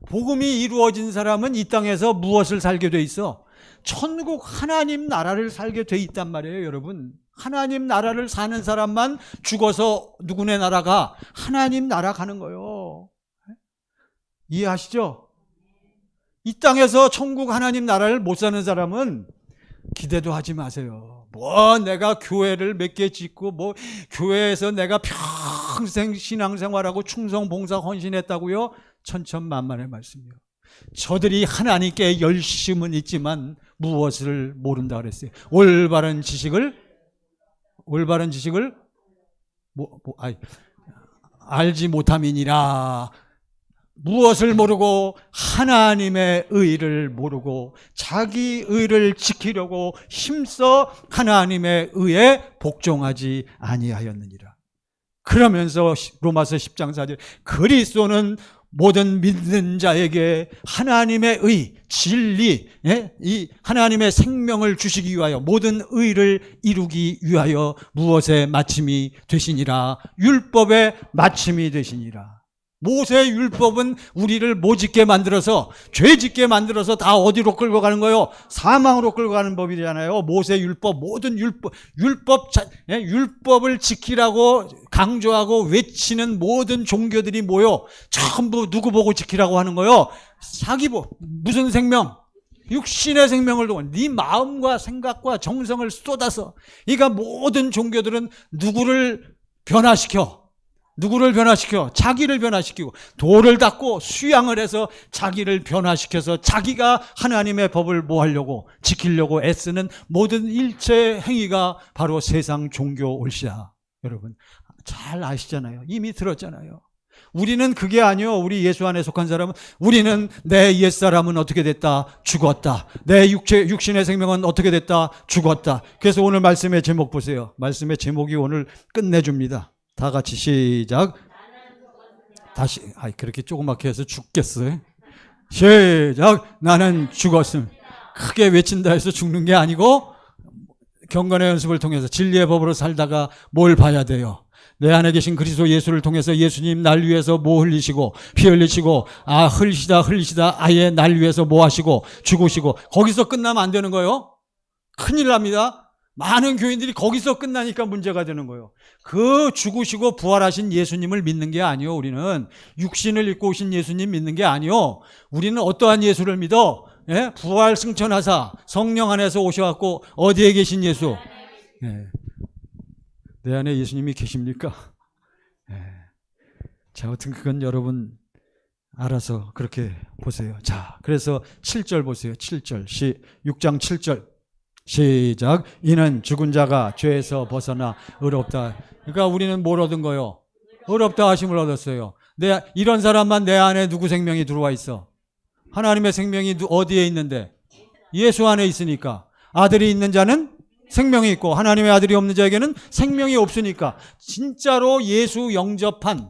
Speaker 1: 복음이 이루어진 사람은 이 땅에서 무엇을 살게 돼 있어? 천국 하나님 나라를 살게 돼 있단 말이에요, 여러분. 하나님 나라를 사는 사람만 죽어서 누구네 나라가? 하나님 나라 가는 거예요. 이해하시죠? 이 땅에서 천국 하나님 나라를 못 사는 사람은 기대도 하지 마세요. 내가 교회를 몇 개 짓고 교회에서 내가 평생 신앙생활하고 충성 봉사 헌신했다고요? 천천만만의 말씀이요. 저들이 하나님께 열심은 있지만 무엇을 모른다 그랬어요? 올바른 지식을 알지 못함이니라. 무엇을 모르고? 하나님의 의를 모르고 자기 의를 지키려고 힘써 하나님의 의에 복종하지 아니하였느니라. 그러면서 로마서 10장 4절 그리스도는 모든 믿는 자에게 하나님의 의, 진리, 이 하나님의 생명을 주시기 위하여 모든 의를 이루기 위하여 무엇의 마침이 되시니라. 율법의 마침이 되시니라. 모세의 율법은 우리를 뭐 짓게 만들어서, 죄 짓게 만들어서 다 어디로 끌고 가는 거예요? 사망으로 끌고 가는 법이잖아요. 모세의 율법, 모든 율법을 지키라고 강조하고 외치는 모든 종교들이 모여 전부 누구 보고 지키라고 하는 거예요? 무슨 생명? 육신의 생명을 두고 네 마음과 생각과 정성을 쏟아서. 그러니까 모든 종교들은 누구를 변화시켜? 자기를 변화시키고 돌을 닦고 수양을 해서 자기를 변화시켜서 자기가 하나님의 법을 뭐 하려고 지키려고 애쓰는 모든 일체 행위가 바로 세상 종교 올시다. 여러분 잘 아시잖아요. 이미 들었잖아요. 우리는 그게 아니요. 우리 예수 안에 속한 사람은 우리는 내 옛사람은 어떻게 됐다? 죽었다. 내 육신의 생명은 어떻게 됐다? 죽었다. 그래서 오늘 말씀의 제목 보세요. 말씀의 제목이 오늘 끝내줍니다. 다 같이 시작. 다시 그렇게 조그맣게 해서 죽겠어요. 시작. 나는 죽었음. 크게 외친다 해서 죽는 게 아니고 경건의 연습을 통해서 진리의 법으로 살다가 뭘 봐야 돼요? 내 안에 계신 그리스도 예수를 통해서 예수님 날 위해서 뭐 흘리시고 피 흘리시고 흘리시다 아예 날 위해서 뭐 하시고 죽으시고. 거기서 끝나면 안 되는 거예요. 큰일 납니다. 많은 교인들이 거기서 끝나니까 문제가 되는 거예요. 그 죽으시고 부활하신 예수님을 믿는 게 아니요. 우리는 육신을 입고 오신 예수님 믿는 게 아니요. 우리는 어떠한 예수를 믿어? 부활 승천하사 성령 안에서 오셔갖고 어디에 계신 예수? 내 안에 예수님이 계십니까? 자, 아무튼 그건 여러분 알아서 그렇게 보세요. 자, 그래서 7절 보세요. 7절 6장 7절 시작. 이는 죽은 자가 죄에서 벗어나 의롭다. 그러니까 우리는 뭘 얻은 거요? 의롭다 하심을 얻었어요. 이런 사람만 내 안에 누구 생명이 들어와 있어? 하나님의 생명이 어디에 있는데? 예수 안에 있으니까. 아들이 있는 자는 생명이 있고 하나님의 아들이 없는 자에게는 생명이 없으니까. 진짜로 예수 영접한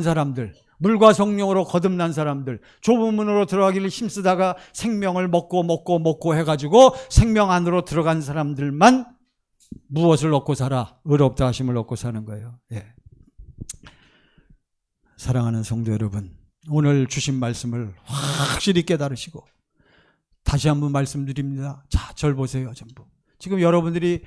Speaker 1: 사람들, 물과 성령으로 거듭난 사람들, 좁은 문으로 들어가기를 힘쓰다가 생명을 먹고 해가지고 생명 안으로 들어간 사람들만 무엇을 얻고 살아? 의롭다 하심을 얻고 사는 거예요. 사랑하는 성도 여러분, 오늘 주신 말씀을 확실히 깨달으시고 다시 한번 말씀드립니다. 자, 절 보세요. 전부 지금 여러분들이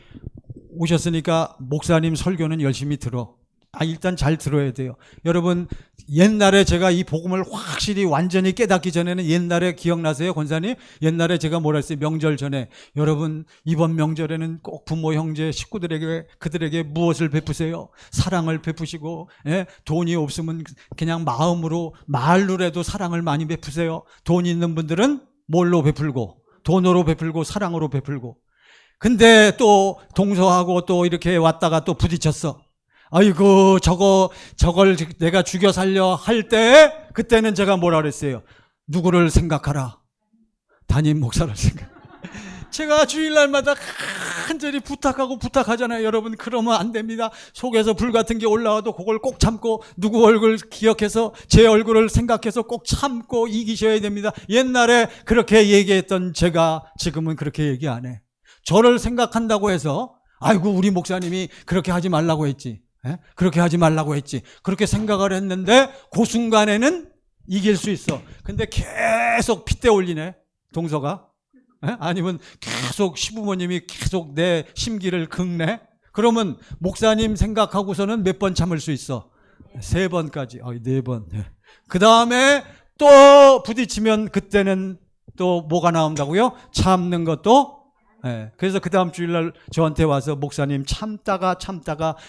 Speaker 1: 오셨으니까 목사님 설교는 열심히 들어. 일단 잘 들어야 돼요. 여러분, 옛날에 제가 이 복음을 확실히 완전히 깨닫기 전에는 옛날에 기억나세요, 권사님? 옛날에 제가 뭐라 했어요? 명절 전에. 여러분, 이번 명절에는 꼭 부모, 형제, 식구들에게, 그들에게 무엇을 베푸세요? 사랑을 베푸시고, 돈이 없으면 그냥 말로라도 사랑을 많이 베푸세요. 돈 있는 분들은 뭘로 베풀고, 돈으로 베풀고, 사랑으로 베풀고. 근데 또 동서하고 또 이렇게 왔다가 또 부딪혔어. 아이고, 저걸 내가 죽여 살려 할 때, 그때는 제가 뭐라 그랬어요? 누구를 생각하라? 담임 목사를 제가 주일날마다 간절히 부탁하잖아요. 여러분, 그러면 안 됩니다. 속에서 불 같은 게 올라와도 그걸 꼭 참고, 누구 얼굴 기억해서 제 얼굴을 생각해서 꼭 참고 이기셔야 됩니다. 옛날에 그렇게 얘기했던 제가 지금은 그렇게 얘기 안 해. 저를 생각한다고 해서, 아이고, 우리 목사님이 그렇게 하지 말라고 했지. 그렇게 하지 말라고 했지. 그렇게 생각을 했는데 그 순간에는 이길 수 있어. 근데 계속 핏대 올리네, 동서가. 아니면 계속 시부모님이 계속 내 심기를 긁네. 그러면 목사님 생각하고서는 몇 번 참을 수 있어? 3번까지. 4번. 그 다음에 또 부딪히면 그때는 또 뭐가 나온다고요? 참는 것도. 그래서 그 다음 주일날 저한테 와서 목사님 참다가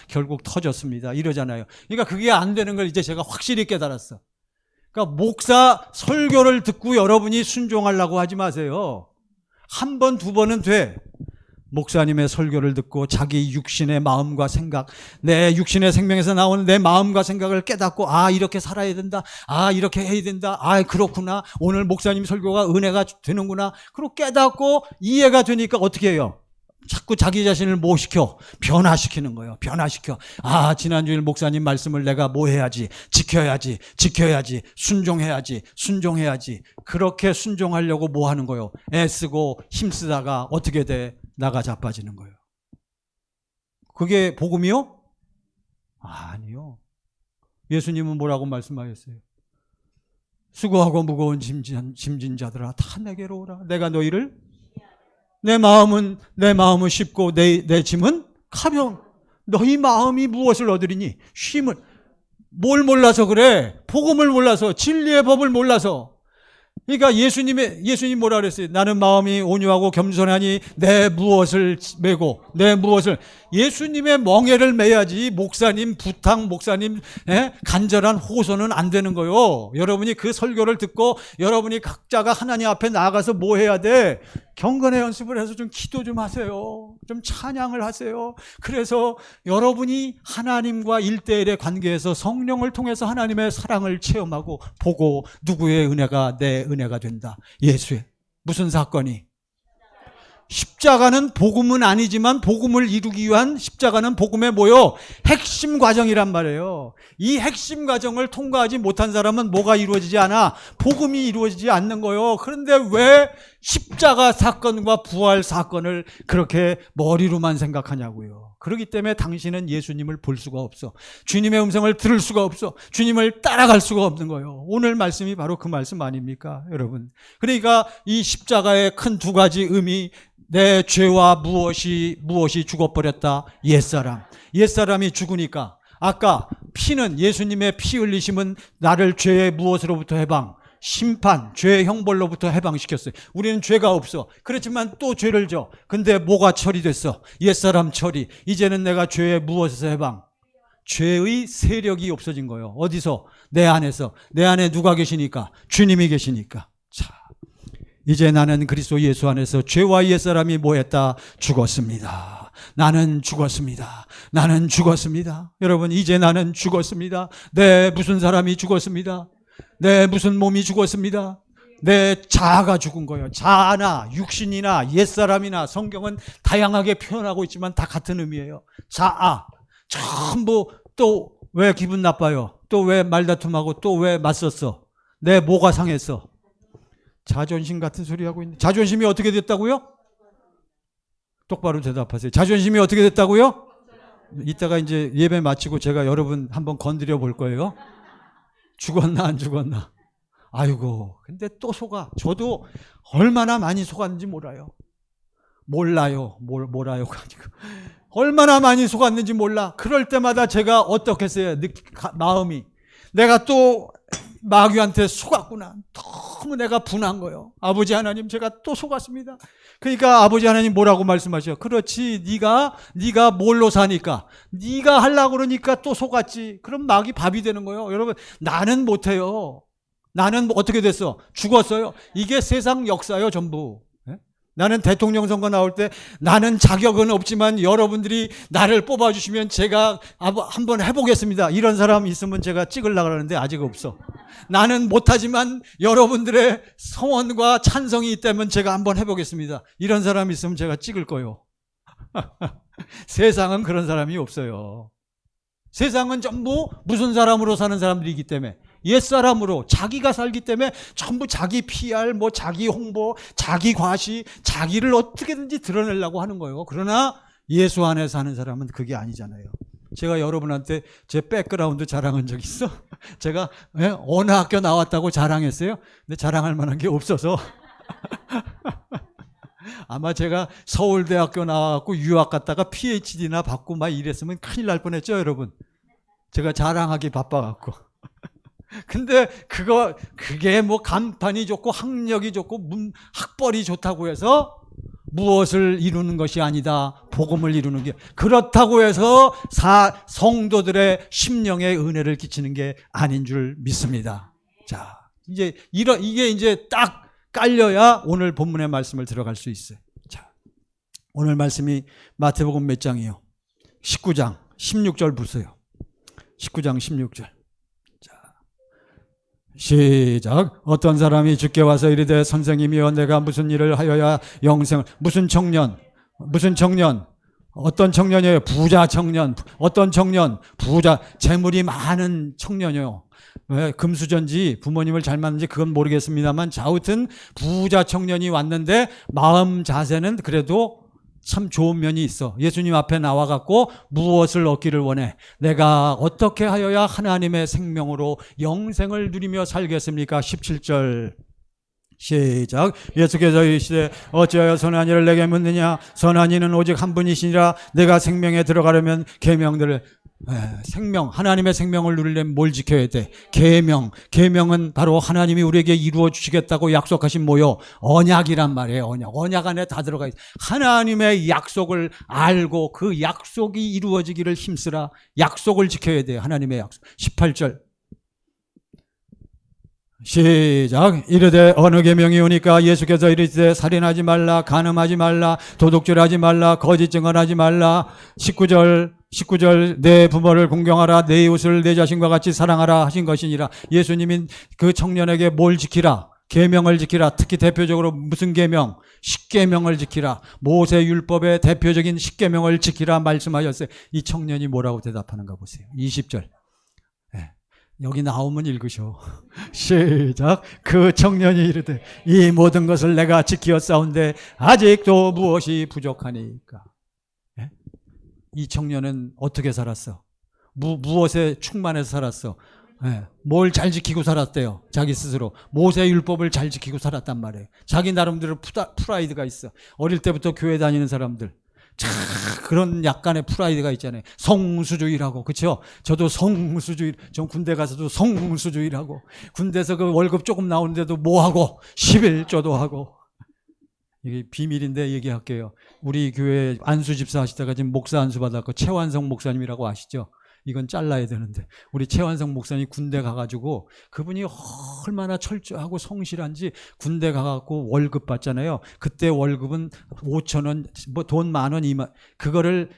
Speaker 1: 결국 터졌습니다, 이러잖아요. 그러니까 그게 안 되는 걸 이제 제가 확실히 깨달았어. 그러니까 목사 설교를 듣고 여러분이 순종하려고 하지 마세요. 1번, 2번은 돼. 목사님의 설교를 듣고 자기 육신의 마음과 생각, 내 육신의 생명에서 나오는 내 마음과 생각을 깨닫고, 이렇게 살아야 된다, 이렇게 해야 된다, 그렇구나, 오늘 목사님 설교가 은혜가 되는구나, 그리고 깨닫고 이해가 되니까 어떻게 해요? 자꾸 자기 자신을 뭐 시켜? 변화시키는 거예요. 변화시켜. 아, 지난주일 목사님 말씀을 내가 뭐 해야지? 지켜야지. 지켜야지. 순종해야지. 순종해야지. 그렇게 순종하려고 뭐 하는 거예요? 애쓰고 힘쓰다가 어떻게 돼? 나가 자빠지는 거예요. 그게 복음이요? 아니요. 예수님은 뭐라고 말씀하셨어요? 수고하고 무거운 짐진 자들아 다 내게로 오라. 내가 너희를 내 마음은 쉽고 내 짐은 가벼운. 너희 마음이 무엇을 얻으리니? 쉼을. 뭘 몰라서 그래? 복음을 몰라서, 진리의 법을 몰라서. 그러니까 예수님 뭐라 그랬어요? 나는 마음이 온유하고 겸손하니 내 무엇을 메고, 내 무엇을. 예수님의 멍에를 매야지 목사님, 부탁 목사님, 간절한 호소는 안 되는 거요. 여러분이 그 설교를 듣고 여러분이 각자가 하나님 앞에 나아가서 뭐 해야 돼? 경건의 연습을 해서 좀 기도 좀 하세요. 좀 찬양을 하세요. 그래서 여러분이 하나님과 1:1의 관계에서 성령을 통해서 하나님의 사랑을 체험하고 보고 누구의 은혜가 내 은혜가 된다. 예수의. 무슨 사건이? 십자가는 복음은 아니지만 복음을 이루기 위한 십자가는 복음의 뭐요? 핵심 과정이란 말이에요. 이 핵심 과정을 통과하지 못한 사람은 뭐가 이루어지지 않아? 복음이 이루어지지 않는 거예요. 그런데 왜 십자가 사건과 부활 사건을 그렇게 머리로만 생각하냐고요. 그렇기 때문에 당신은 예수님을 볼 수가 없어. 주님의 음성을 들을 수가 없어. 주님을 따라갈 수가 없는 거예요. 오늘 말씀이 바로 그 말씀 아닙니까, 여러분? 그러니까 이 십자가의 큰 두 가지 의미, 내 죄와 무엇이 죽어버렸다? 옛사람이 죽으니까. 아까 피는, 예수님의 피 흘리심은 나를 죄의 무엇으로부터 해방? 심판, 죄의 형벌로부터 해방시켰어요. 우리는 죄가 없어. 그렇지만 또 죄를 져. 근데 뭐가 처리됐어? 옛사람 처리. 이제는 내가 죄의 무엇에서 해방? 죄의 세력이 없어진 거예요. 어디서? 내 안에서. 내 안에 누가 계시니까? 주님이 계시니까. 자, 이제 나는 그리스도 예수 안에서 죄와 옛사람이 뭐했다? 죽었습니다. 나는 죽었습니다. 나는 죽었습니다. 여러분, 이제 나는 죽었습니다. 내 무슨 사람이 죽었습니다. 내 무슨 몸이 죽었습니다. 내 자아가 죽은 거예요. 자아나 육신이나 옛사람이나 성경은 다양하게 표현하고 있지만 다 같은 의미예요. 자아. 전부. 또 왜 기분 나빠요? 또 왜 말다툼하고 또 왜 맞섰어? 내 뭐가 상했어? 자존심 같은 소리 하고 있네. 자존심이 어떻게 됐다고요? 똑바로 대답하세요. 자존심이 어떻게 됐다고요? 이따가 이제 예배 마치고 제가 여러분 한번 건드려 볼 거예요. 죽었나 안 죽었나? 아이고, 근데 또 속아. 저도 얼마나 많이 속았는지 몰라요. 몰라요. 얼마나 많이 속았는지 몰라. 그럴 때마다 제가 어떻게 했어요? 마음이. 내가 또 마귀한테 속았구나. 너무 내가 분한 거예요. 아버지 하나님, 제가 또 속았습니다. 그러니까 아버지 하나님 뭐라고 말씀하셔요? 그렇지, 네가 뭘로 사니까, 네가 하려고 그러니까 또 속았지. 그럼 마귀 밥이 되는 거예요. 여러분, 나는 못해요. 나는 어떻게 됐어? 죽었어요. 이게 세상 역사예요, 전부. 나는 대통령 선거 나올 때 나는 자격은 없지만 여러분들이 나를 뽑아주시면 제가 한번 해보겠습니다. 이런 사람 있으면 제가 찍으려고 하는데 아직 없어. 나는 못하지만 여러분들의 성원과 찬성이 있다면 제가 한번 해보겠습니다. 이런 사람 있으면 제가 찍을 거예요. 세상은 그런 사람이 없어요. 세상은 전부 무슨 사람으로 사는 사람들이기 때문에, 옛사람으로 자기가 살기 때문에 전부 자기 PR, 자기 홍보, 자기 과시, 자기를 어떻게든지 드러내려고 하는 거예요. 그러나 예수 안에 사는 사람은 그게 아니잖아요. 제가 여러분한테 제 백그라운드 자랑한 적 있어? 제가 어느 학교 나왔다고 자랑했어요? 근데 자랑할 만한 게 없어서 아마 제가 서울대학교 나와갖고 유학 갔다가 PhD나 받고 막 이랬으면 큰일 날 뻔했죠, 여러분. 제가 자랑하기 바빠갖고. 근데 그게 간판이 좋고 학력이 좋고 학벌이 좋다고 해서 무엇을 이루는 것이 아니다. 복음을 이루는 게. 그렇다고 해서 성도들의 심령에 은혜를 끼치는 게 아닌 줄 믿습니다. 자, 이게 이제 딱 깔려야 오늘 본문의 말씀을 들어갈 수 있어요. 자, 오늘 말씀이 마태복음 몇 장이요? 19장 16절 보세요. 19장 16절. 시작. 어떤 사람이 주께 와서 이르되 선생님이여 내가 무슨 일을 하여야 영생을. 무슨 청년? 무슨 청년? 어떤 청년이에요? 부자 청년. 어떤 청년? 부자, 재물이 많은 청년이요. 왜 금수저인지 부모님을 잘 만는지 그건 모르겠습니다만 아무튼 부자 청년이 왔는데 마음 자세는 그래도 참 좋은 면이 있어. 예수님 앞에 나와갖고 무엇을 얻기를 원해? 내가 어떻게 하여야 하나님의 생명으로 영생을 누리며 살겠습니까? 17절 시작. 예수께서 이르시되 어찌하여 선한 이를 내게 묻느냐? 선한 이는 오직 한 분이시니라. 내가 생명에 들어가려면 계명들을 생명, 하나님의 생명을 누리려면 뭘 지켜야 돼? 계명. 계명은 바로 하나님이 우리에게 이루어 주시겠다고 약속하신 뭐요? 언약이란 말이에요. 언약 안에 다 들어가 있어. 하나님의 약속을 알고 그 약속이 이루어지기를 힘쓰라. 약속을 지켜야 돼요. 하나님의 약속. 18절 시작. 이르되 어느 계명이 오니까 예수께서 이르시되 살인하지 말라, 간음하지 말라, 도둑질하지 말라, 거짓 증언하지 말라. 19절 내 부모를 공경하라, 내 이웃을 내 자신과 같이 사랑하라 하신 것이니라. 예수님이 그 청년에게 뭘 지키라? 계명을 지키라. 특히 대표적으로 무슨 계명? 십계명을 지키라. 모세 율법의 대표적인 십계명을 지키라 말씀하셨어요. 이 청년이 뭐라고 대답하는가 보세요. 20절 여기 나오면 읽으셔. 시작. 그 청년이 이르되 이 모든 것을 내가 지키었사온데 아직도 무엇이 부족하니까. 이 청년은 어떻게 살았어? 무엇에 충만해서 살았어? 뭘 잘 지키고 살았대요. 자기 스스로 모세 율법을 잘 지키고 살았단 말이에요. 자기 나름대로 프라이드가 있어. 어릴 때부터 교회 다니는 사람들 자, 그런 약간의 프라이드가 있잖아요. 성수주의라고. 그렇죠? 저도 성수주의, 전 군대 가서도 성수주의라고. 군대에서 그 월급 조금 나오는데도 뭐하고 11조도 하고. 이게 비밀인데 얘기할게요. 우리 교회 안수 집사 하시다가 지금 목사 안수 받았고 최완성 목사님이라고 아시죠? 이건 잘라야 되는데 우리 최완성 목사님 군대 가가지고 그분이 얼마나 철저하고 성실한지 군대 가갖고 월급 받잖아요. 그때 월급은 5,000원, 뭐 돈 10,000원, 2만 그거를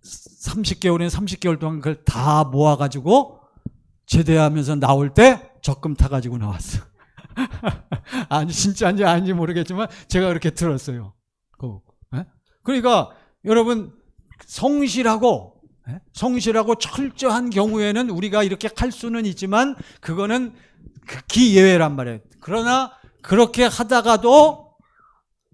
Speaker 1: 30개월이나 30개월 동안 그걸 다 모아가지고 제대하면서 나올 때 적금 타가지고 나왔어. 아니 진짜인지 아닌지 모르겠지만 제가 그렇게 들었어요. 그러니까 여러분 성실하고 철저한 경우에는 우리가 이렇게 할 수는 있지만 그거는 극히 예외란 말이에요. 그러나 그렇게 하다가도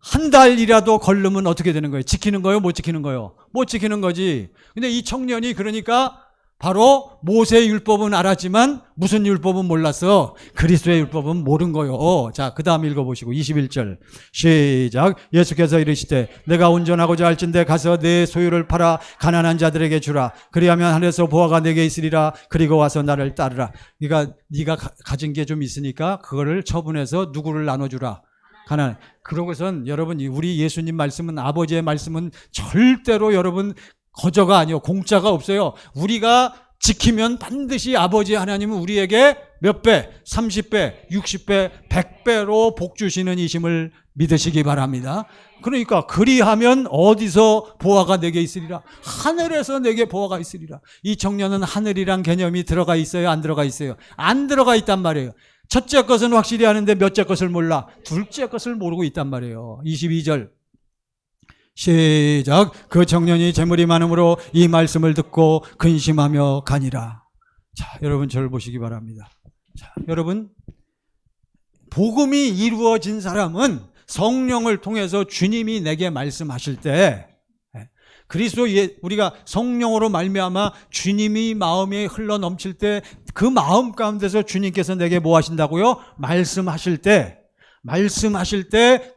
Speaker 1: 한 달이라도 걸르면 어떻게 되는 거예요? 지키는 거예요? 못 지키는 거예요? 못 지키는 거지. 근데 이 청년이 그러니까 바로 모세의 율법은 알았지만 무슨 율법은 몰랐어? 그리스도의 율법은 모른 거요. 자, 그 다음 읽어보시고 21절 시작. 예수께서 이르시되 내가 온전하고자 할진대 가서 내 소유를 팔아 가난한 자들에게 주라. 그리하면 하늘에서 보화가 내게 있으리라. 그리고 와서 나를 따르라. 그러니까 네가 가진 게 좀 있으니까 그거를 처분해서 누구를 나눠주라. 가난. 그러고선 여러분 우리 예수님 말씀은 아버지의 말씀은 절대로 여러분 거저가 아니요. 공짜가 없어요. 우리가 지키면 반드시 아버지 하나님은 우리에게 몇 배? 30배, 60배, 100배로 복 주시는 이심을 믿으시기 바랍니다. 그러니까 그리하면 어디서 보화가 내게 있으리라? 하늘에서 내게 보화가 있으리라. 이 청년은 하늘이란 개념이 들어가 있어요? 안 들어가 있어요? 안 들어가 있단 말이에요. 첫째 것은 확실히 아는데 몇째 것을 몰라. 둘째 것을 모르고 있단 말이에요. 22절 시작. 그 청년이 재물이 많음으로 이 말씀을 듣고 근심하며 가니라. 자, 여러분 저를 보시기 바랍니다. 자, 여러분 복음이 이루어진 사람은 성령을 통해서 주님이 내게 말씀하실 때 그리스도 우리가 성령으로 말미암아 주님이 마음에 흘러 넘칠 때 그 마음 가운데서 주님께서 내게 뭐 하신다고요? 말씀하실 때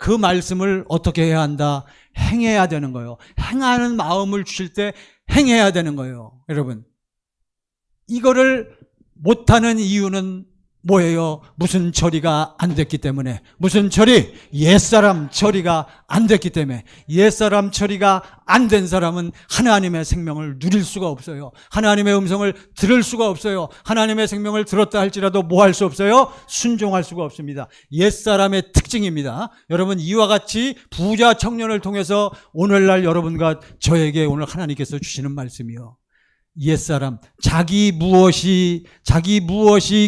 Speaker 1: 그 말씀을 어떻게 해야 한다? 행해야 되는 거예요. 행하는 마음을 주실 때 행해야 되는 거예요. 여러분 이거를 못하는 이유는 뭐예요? 무슨 처리가 안 됐기 때문에. 무슨 처리? 옛사람 처리가 안 됐기 때문에. 옛사람 처리가 안 된 사람은 하나님의 생명을 누릴 수가 없어요. 하나님의 음성을 들을 수가 없어요. 하나님의 생명을 들었다 할지라도 뭐 할 수 없어요? 순종할 수가 없습니다. 옛사람의 특징입니다. 여러분 이와 같이 부자 청년을 통해서 오늘날 여러분과 저에게 오늘 하나님께서 주시는 말씀이요. 옛사람, 자기 무엇이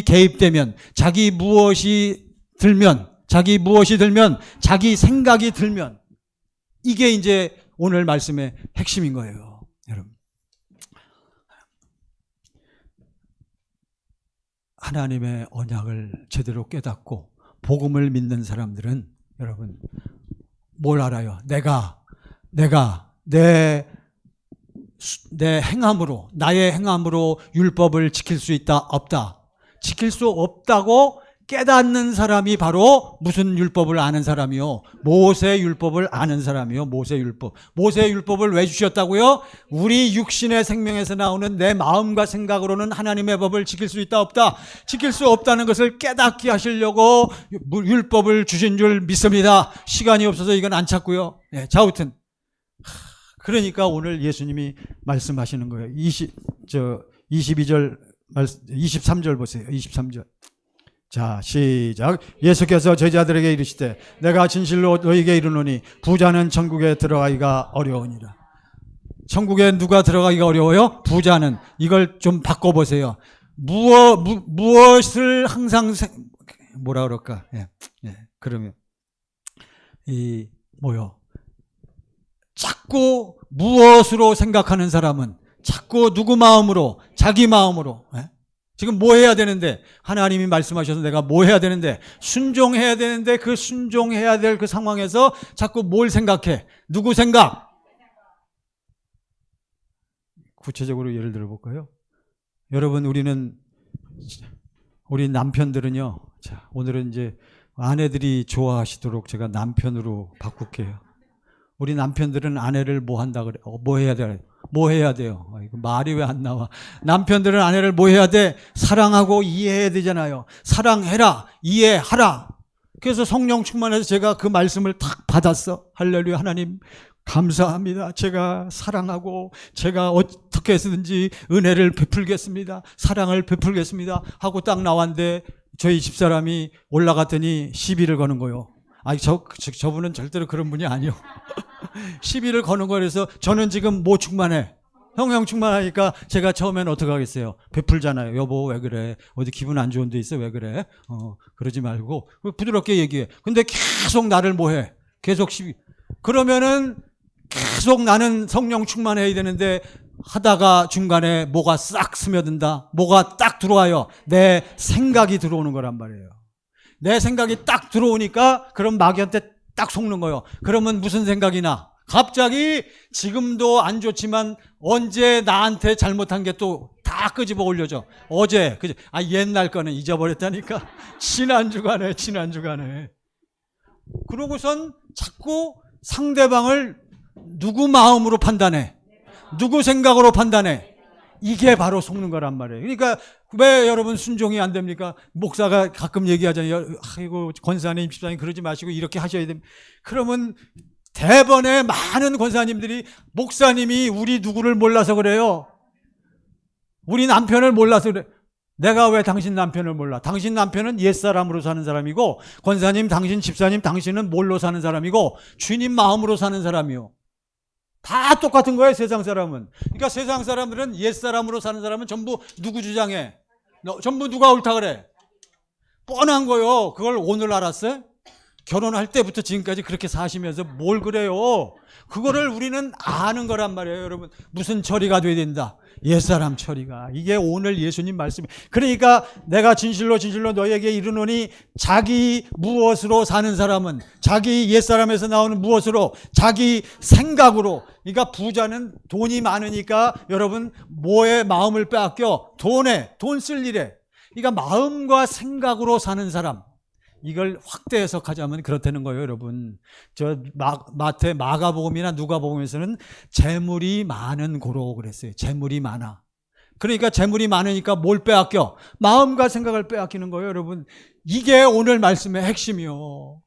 Speaker 1: 개입되면, 자기 무엇이 들면, 자기 생각이 들면, 이게 이제 오늘 말씀의 핵심인 거예요, 여러분. 하나님의 언약을 제대로 깨닫고 복음을 믿는 사람들은 여러분 뭘 알아요? 내가 내 행함으로, 나의 행함으로 율법을 지킬 수 있다, 없다. 지킬 수 없다고 깨닫는 사람이 바로 무슨 율법을 아는 사람이요? 모세 율법을 아는 사람이요. 모세 율법. 모세 율법을 왜 주셨다고요? 우리 육신의 생명에서 나오는 내 마음과 생각으로는 하나님의 법을 지킬 수 있다, 없다. 지킬 수 없다는 것을 깨닫게 하시려고 율법을 주신 줄 믿습니다. 시간이 없어서 이건 안 찾고요. 네, 자, 아무튼 그러니까 오늘 예수님이 말씀하시는 거예요. 23절 보세요. 23절. 자, 시작. 예수께서 제자들에게 이르시되 내가 진실로 너희에게 이르노니 부자는 천국에 들어가기가 어려우니라. 천국에 누가 들어가기가 어려워요? 부자는. 이걸 좀 바꿔보세요. 무엇을 항상 뭐라 그럴까? 그러면 자꾸 무엇으로 생각하는 사람은 자꾸 누구 마음으로? 자기 마음으로. 지금 뭐 해야 되는데? 하나님이 말씀하셔서 내가 뭐 해야 되는데? 순종해야 되는데 그 순종해야 될 그 상황에서 자꾸 뭘 생각해? 누구 생각? 구체적으로 예를 들어볼까요? 여러분, 우리 남편들은요. 자, 오늘은 이제 아내들이 좋아하시도록 제가 남편으로 바꿀게요. 우리 남편들은 아내를 뭐 한다 그래? 뭐 해야 돼? 뭐 해야 돼요? 이거 말이 왜 안 나와? 남편들은 아내를 뭐 해야 돼? 사랑하고 이해해야 되잖아요. 사랑해라, 이해하라. 그래서 성령 충만해서 제가 그 말씀을 탁 받았어. 할렐루야. 하나님 감사합니다. 제가 사랑하고 제가 어떻게 해서든지 은혜를 베풀겠습니다. 사랑을 베풀겠습니다. 하고 딱 나왔는데 저희 집사람이 올라갔더니 시비를 거는 거예요. 아니, 저분은 절대로 그런 분이 아니요. 시비를 거는 거라서 저는 지금 뭐 충만해? 성령 충만하니까 제가 처음에는 어떻게 하겠어요? 베풀잖아요. 여보, 왜 그래? 어디 기분 안 좋은 데 있어? 왜 그래? 그러지 말고 부드럽게 얘기해. 근데 계속 나를 뭐 해? 계속 시비. 그러면은 계속 나는 성령 충만해야 되는데 하다가 중간에 뭐가 싹 스며든다. 뭐가 딱 들어와요. 내 생각이 들어오는 거란 말이에요. 내 생각이 딱 들어오니까 그럼 마귀한테 딱 속는 거예요. 그러면 무슨 생각이 나? 갑자기 지금도 안 좋지만 언제 나한테 잘못한 게 또 다 끄집어 올려져. 어제, 그죠? 옛날 거는 잊어버렸다니까. 지난주간에. 그러고선 자꾸 상대방을 누구 마음으로 판단해? 누구 생각으로 판단해? 이게 바로 속는 거란 말이에요. 그러니까 왜 여러분 순종이 안 됩니까? 목사가 가끔 얘기하잖아요. 아이고, 권사님, 집사님 그러지 마시고 이렇게 하셔야 됩니다. 그러면 대번에 많은 권사님들이 목사님이 우리 누구를 몰라서 그래요. 우리 남편을 몰라서 그래. 내가 왜 당신 남편을 몰라? 당신 남편은 옛사람으로 사는 사람이고, 권사님, 당신 집사님, 당신은 뭘로 사는 사람이고, 주님 마음으로 사는 사람이요. 다 똑같은 거예요, 세상 사람은. 그러니까 세상 사람들은 옛사람으로 사는 사람은 전부 누구 주장해? 전부 누가 옳다 그래? 뻔한 거요. 그걸 오늘 알았어요? 결혼할 때부터 지금까지 그렇게 사시면서 뭘 그래요? 그거를 우리는 아는 거란 말이에요, 여러분. 무슨 처리가 돼야 된다? 옛사람 처리가. 이게 오늘 예수님 말씀이. 그러니까 내가 진실로 너희에게 이르노니 자기 무엇으로 사는 사람은 자기 옛사람에서 나오는 무엇으로? 자기 생각으로. 그러니까 부자는 돈이 많으니까 여러분 뭐에 마음을 빼앗겨? 돈 쓸 일에. 그러니까 마음과 생각으로 사는 사람. 이걸 확대 해석하자면 그렇다는 거예요, 여러분. 마가복음이나 누가복음에서는 재물이 많은 고로 그랬어요. 재물이 많아. 그러니까 재물이 많으니까 뭘 빼앗겨? 마음과 생각을 빼앗기는 거예요, 여러분. 이게 오늘 말씀의 핵심이요.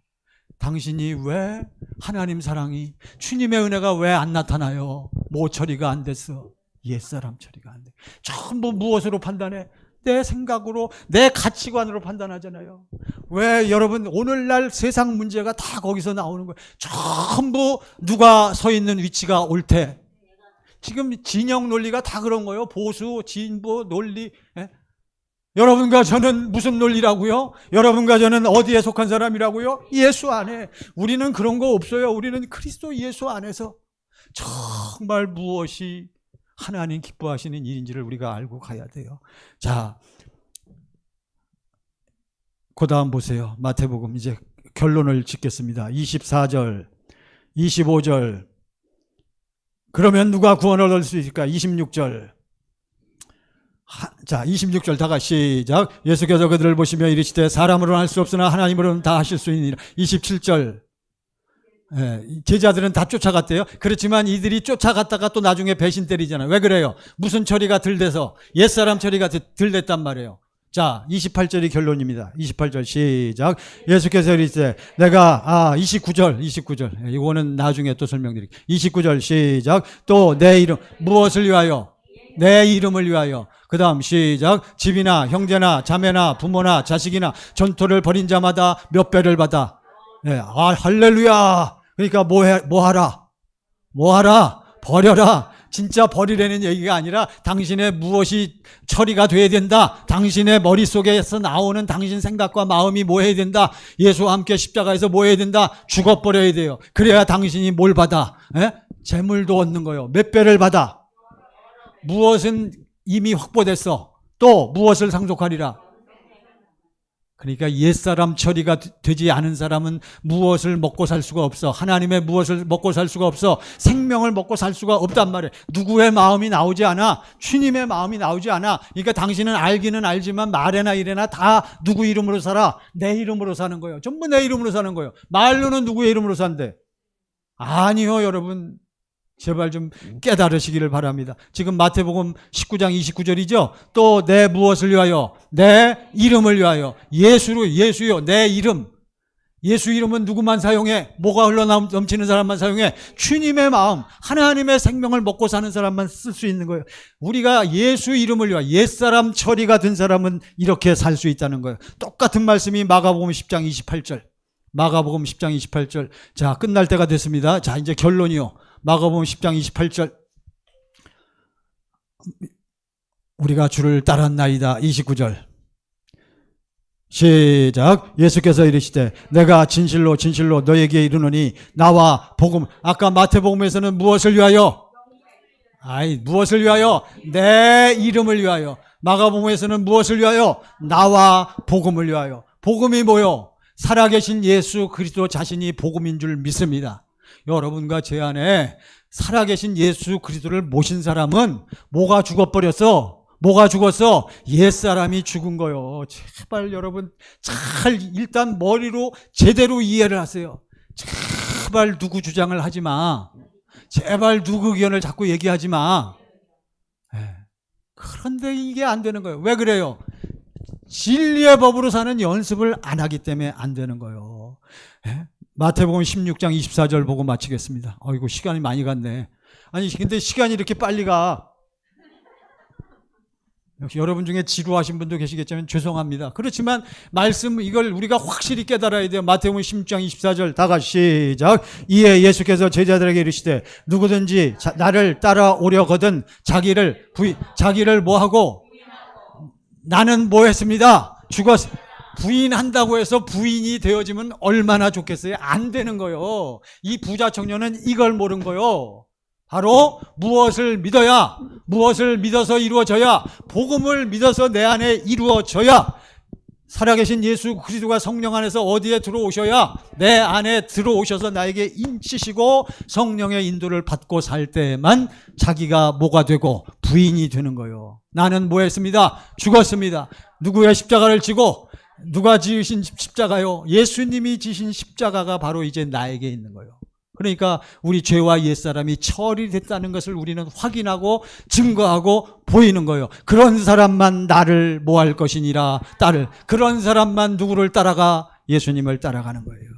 Speaker 1: 당신이 왜 하나님 사랑이, 주님의 은혜가 왜 안 나타나요? 뭐 처리가 안 됐어? 옛사람 처리가 안 돼. 전부 무엇으로 판단해? 내 생각으로, 내 가치관으로 판단하잖아요. 왜 여러분 오늘날 세상 문제가 다 거기서 나오는 거예요. 전부 누가 서 있는 위치가 옳대. 지금 진영 논리가 다 그런 거예요. 보수, 진보 논리. 여러분과 저는 무슨 논리라고요? 여러분과 저는 어디에 속한 사람이라고요? 예수 안에. 우리는 그런 거 없어요. 우리는 그리스도 예수 안에서 정말 무엇이 하나님 기뻐하시는 일인지를 우리가 알고 가야 돼요. 자, 그 다음 보세요. 마태복음 이제 결론을 짓겠습니다. 24절, 25절. 그러면 누가 구원을 얻을 수 있을까? 26절. 자, 26절 다 같이 시작. 예수께서 그들을 보시며 이르시되 사람으로는 할 수 없으나 하나님으로는 다 하실 수 있느니라. 27절. 제자들은 다 쫓아갔대요. 그렇지만 이들이 쫓아갔다가 또 나중에 배신 때리잖아요. 왜 그래요? 무슨 처리가 덜 돼서 옛사람 처리가 덜 됐단 말이에요. 자, 28절이 결론입니다. 28절 시작. 예수께서 이르시되 내가 29절 이거는 나중에 또 설명드릴게요. 29절 시작. 또 내 이름 무엇을 위하여? 내 이름을 위하여. 그 다음 시작. 집이나 형제나 자매나 부모나 자식이나 전토를 벌인 자마다 몇 배를 받아. 할렐루야. 그러니까 뭐 하라? 버려라. 진짜 버리라는 얘기가 아니라 당신의 무엇이 처리가 돼야 된다. 당신의 머릿속에서 나오는 당신 생각과 마음이 뭐 해야 된다. 예수와 함께 십자가에서 뭐 해야 된다. 죽어버려야 돼요. 그래야 당신이 뭘 받아? 재물도 얻는 거예요. 몇 배를 받아? 무엇은 이미 확보됐어. 또 무엇을 상속하리라. 그러니까 옛사람 처리가 되지 않은 사람은 무엇을 먹고 살 수가 없어. 하나님의 무엇을 먹고 살 수가 없어. 생명을 먹고 살 수가 없단 말이에요. 누구의 마음이 나오지 않아. 주님의 마음이 나오지 않아. 그러니까 당신은 알기는 알지만 말에나 이래나 다 누구 이름으로 살아? 내 이름으로 사는 거예요. 전부 내 이름으로 사는 거예요. 말로는 누구의 이름으로 산대? 아니요, 여러분. 제발 좀 깨달으시기를 바랍니다. 지금 마태복음 19장 29절이죠. 또 내 무엇을 위하여? 내 이름을 위하여. 예수요. 내 이름. 예수 이름은 누구만 사용해? 뭐가 흘러넘치는 사람만 사용해? 주님의 마음, 하나님의 생명을 먹고 사는 사람만 쓸 수 있는 거예요. 우리가 예수 이름을 위하여 옛사람 처리가 된 사람은 이렇게 살 수 있다는 거예요. 똑같은 말씀이 마가복음 10장 28절. 마가복음 10장 28절. 자, 끝날 때가 됐습니다. 자, 이제 결론이요. 마가복음 10장 28절. 우리가 주를 따랐나이다. 29절. 시작. 예수께서 이르시되 내가 진실로 너에게 이르노니 나와 복음. 아까 마태복음에서는 무엇을 위하여? 무엇을 위하여? 내 이름을 위하여. 마가복음에서는 무엇을 위하여? 나와 복음을 위하여. 복음이 뭐요? 살아계신 예수 그리스도 자신이 복음인 줄 믿습니다. 여러분과 제 안에 살아계신 예수 그리스도를 모신 사람은 뭐가 죽어버렸어? 뭐가 죽었어? 옛사람이 죽은 거요. 제발 여러분 잘 일단 머리로 제대로 이해를 하세요. 제발 누구 주장을 하지 마. 제발 누구 의견을 자꾸 얘기하지 마. 그런데 이게 안 되는 거예요. 왜 그래요? 진리의 법으로 사는 연습을 안 하기 때문에 안 되는 거예요. 마태복음 16장 24절 보고 마치겠습니다. 어이구, 시간이 많이 갔네. 아니, 근데 시간이 이렇게 빨리 가. 역시 여러분 중에 지루하신 분도 계시겠지만 죄송합니다. 그렇지만 말씀 이걸 우리가 확실히 깨달아야 돼요. 마태복음 16장 24절 다 같이 시작. 이에 예수께서 제자들에게 이르시되 누구든지 나를 따라오려거든 자기를 뭐하고? 나는 뭐 했습니다? 죽었어. 부인한다고 해서 부인이 되어지면 얼마나 좋겠어요? 안 되는 거요. 이 부자 청년은 이걸 모른 거요. 바로 무엇을 믿어야, 무엇을 믿어서 이루어져야, 복음을 믿어서 내 안에 이루어져야, 살아계신 예수 그리스도가 성령 안에서 어디에 들어오셔야 내 안에 들어오셔서 나에게 인치시고 성령의 인도를 받고 살 때만 자기가 뭐가 되고 부인이 되는 거예요. 나는 뭐 했습니다? 죽었습니다. 누구의 십자가를 지고? 누가 지으신 십자가요? 예수님이 지신 십자가가 바로 이제 나에게 있는 거예요. 그러니까 우리 죄와 옛사람이 처리됐다는 것을 우리는 확인하고 증거하고 보이는 거예요. 그런 사람만 나를 뭐 할 것이니라. 그런 사람만 누구를 따라가? 예수님을 따라가는 거예요.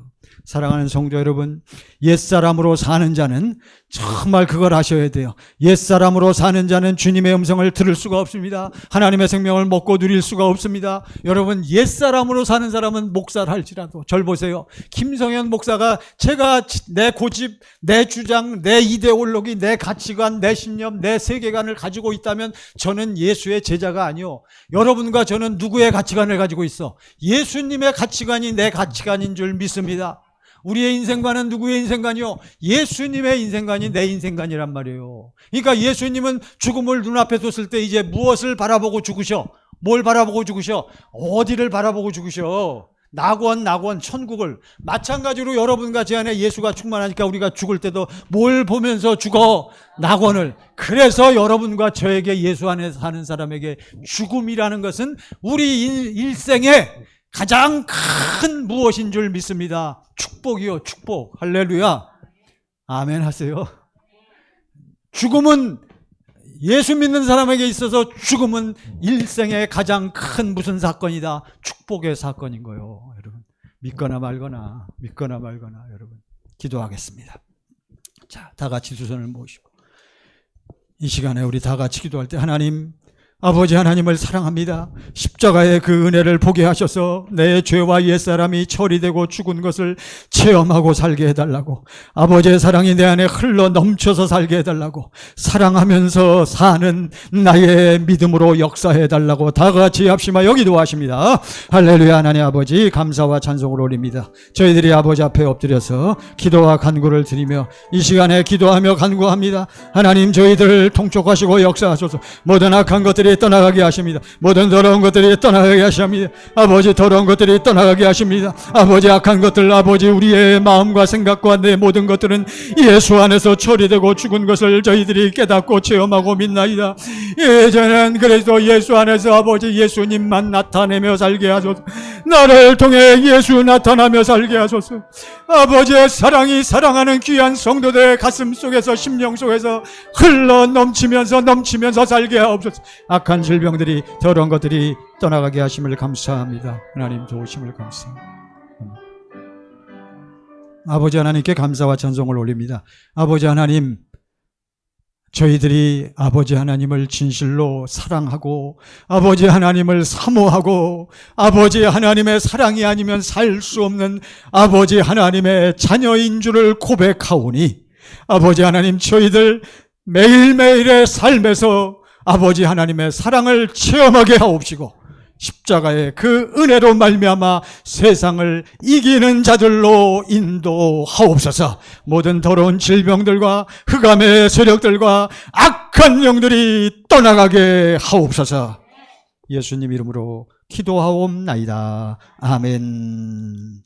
Speaker 1: 사랑하는 성도 여러분, 옛사람으로 사는 자는 정말 그걸 아셔야 돼요. 옛사람으로 사는 자는 주님의 음성을 들을 수가 없습니다. 하나님의 생명을 먹고 누릴 수가 없습니다. 여러분, 옛사람으로 사는 사람은 목사를 할지라도 절 보세요. 김성현 목사가 제가 내 고집, 내 주장, 내 이데올로기, 내 가치관, 내 신념, 내 세계관을 가지고 있다면 저는 예수의 제자가 아니요. 여러분과 저는 누구의 가치관을 가지고 있어? 예수님의 가치관이 내 가치관인 줄 믿습니다. 우리의 인생관은 누구의 인생관이요? 예수님의 인생관이 내 인생관이란 말이에요. 그러니까 예수님은 죽음을 눈앞에 뒀을 때 이제 무엇을 바라보고 죽으셔? 뭘 바라보고 죽으셔? 어디를 바라보고 죽으셔? 낙원, 천국을. 마찬가지로 여러분과 제 안에 예수가 충만하니까 우리가 죽을 때도 뭘 보면서 죽어? 낙원을. 그래서 여러분과 저에게 예수 안에 사는 사람에게 죽음이라는 것은 우리 일생에 가장 큰 무엇인 줄 믿습니다. 축복이요, 축복. 할렐루야. 아멘 하세요. 죽음은 예수 믿는 사람에게 있어서 죽음은 일생의 가장 큰 무슨 사건이다? 축복의 사건인 거예요. 여러분 믿거나 말거나 여러분 기도하겠습니다. 자, 다 같이 두 손을 모시고 이 시간에 우리 다 같이 기도할 때 하나님, 아버지 하나님을 사랑합니다. 십자가의 그 은혜를 보게 하셔서 내 죄와 옛사람이 처리되고 죽은 것을 체험하고 살게 해달라고, 아버지의 사랑이 내 안에 흘러 넘쳐서 살게 해달라고, 사랑하면서 사는 나의 믿음으로 역사해달라고 다 같이 합심하여 기도하십니다. 할렐루야. 하나님 아버지 감사와 찬송을 올립니다. 저희들이 아버지 앞에 엎드려서 기도와 간구를 드리며 이 시간에 기도하며 간구합니다. 하나님 저희들을 통촉하시고 역사하소서. 모든 악한 것들이 떠나가게 하십니다. 모든 더러운 것들이 떠나가게 하십니다. 아버지 더러운 것들이 떠나가게 하십니다. 아버지 악한 것들, 아버지 우리의 마음과 생각과 내 모든 것들은 예수 안에서 처리되고 죽은 것을 저희들이 깨닫고 체험하고 믿나이다. 예전엔 그래도 예수 안에서 아버지 예수님만 나타내며 살게 하소서. 나를 통해 예수 나타나며 살게 하소서. 아버지의 사랑이 사랑하는 귀한 성도들의 가슴 속에서 심령 속에서 흘러 넘치면서 살게 하옵소서. 악한 질병들이 더러운 것들이 떠나가게 하심을 감사합니다. 하나님 도우심을 감사합니다. 아버지 하나님께 감사와 찬송을 올립니다. 아버지 하나님, 저희들이 아버지 하나님을 진실로 사랑하고 아버지 하나님을 사모하고 아버지 하나님의 사랑이 아니면 살 수 없는 아버지 하나님의 자녀인 줄을 고백하오니 아버지 하나님 저희들 매일매일의 삶에서 아버지 하나님의 사랑을 체험하게 하옵시고 십자가의 그 은혜로 말미암아 세상을 이기는 자들로 인도하옵소서. 모든 더러운 질병들과 흑암의 세력들과 악한 영들이 떠나가게 하옵소서. 예수님 이름으로 기도하옵나이다. 아멘.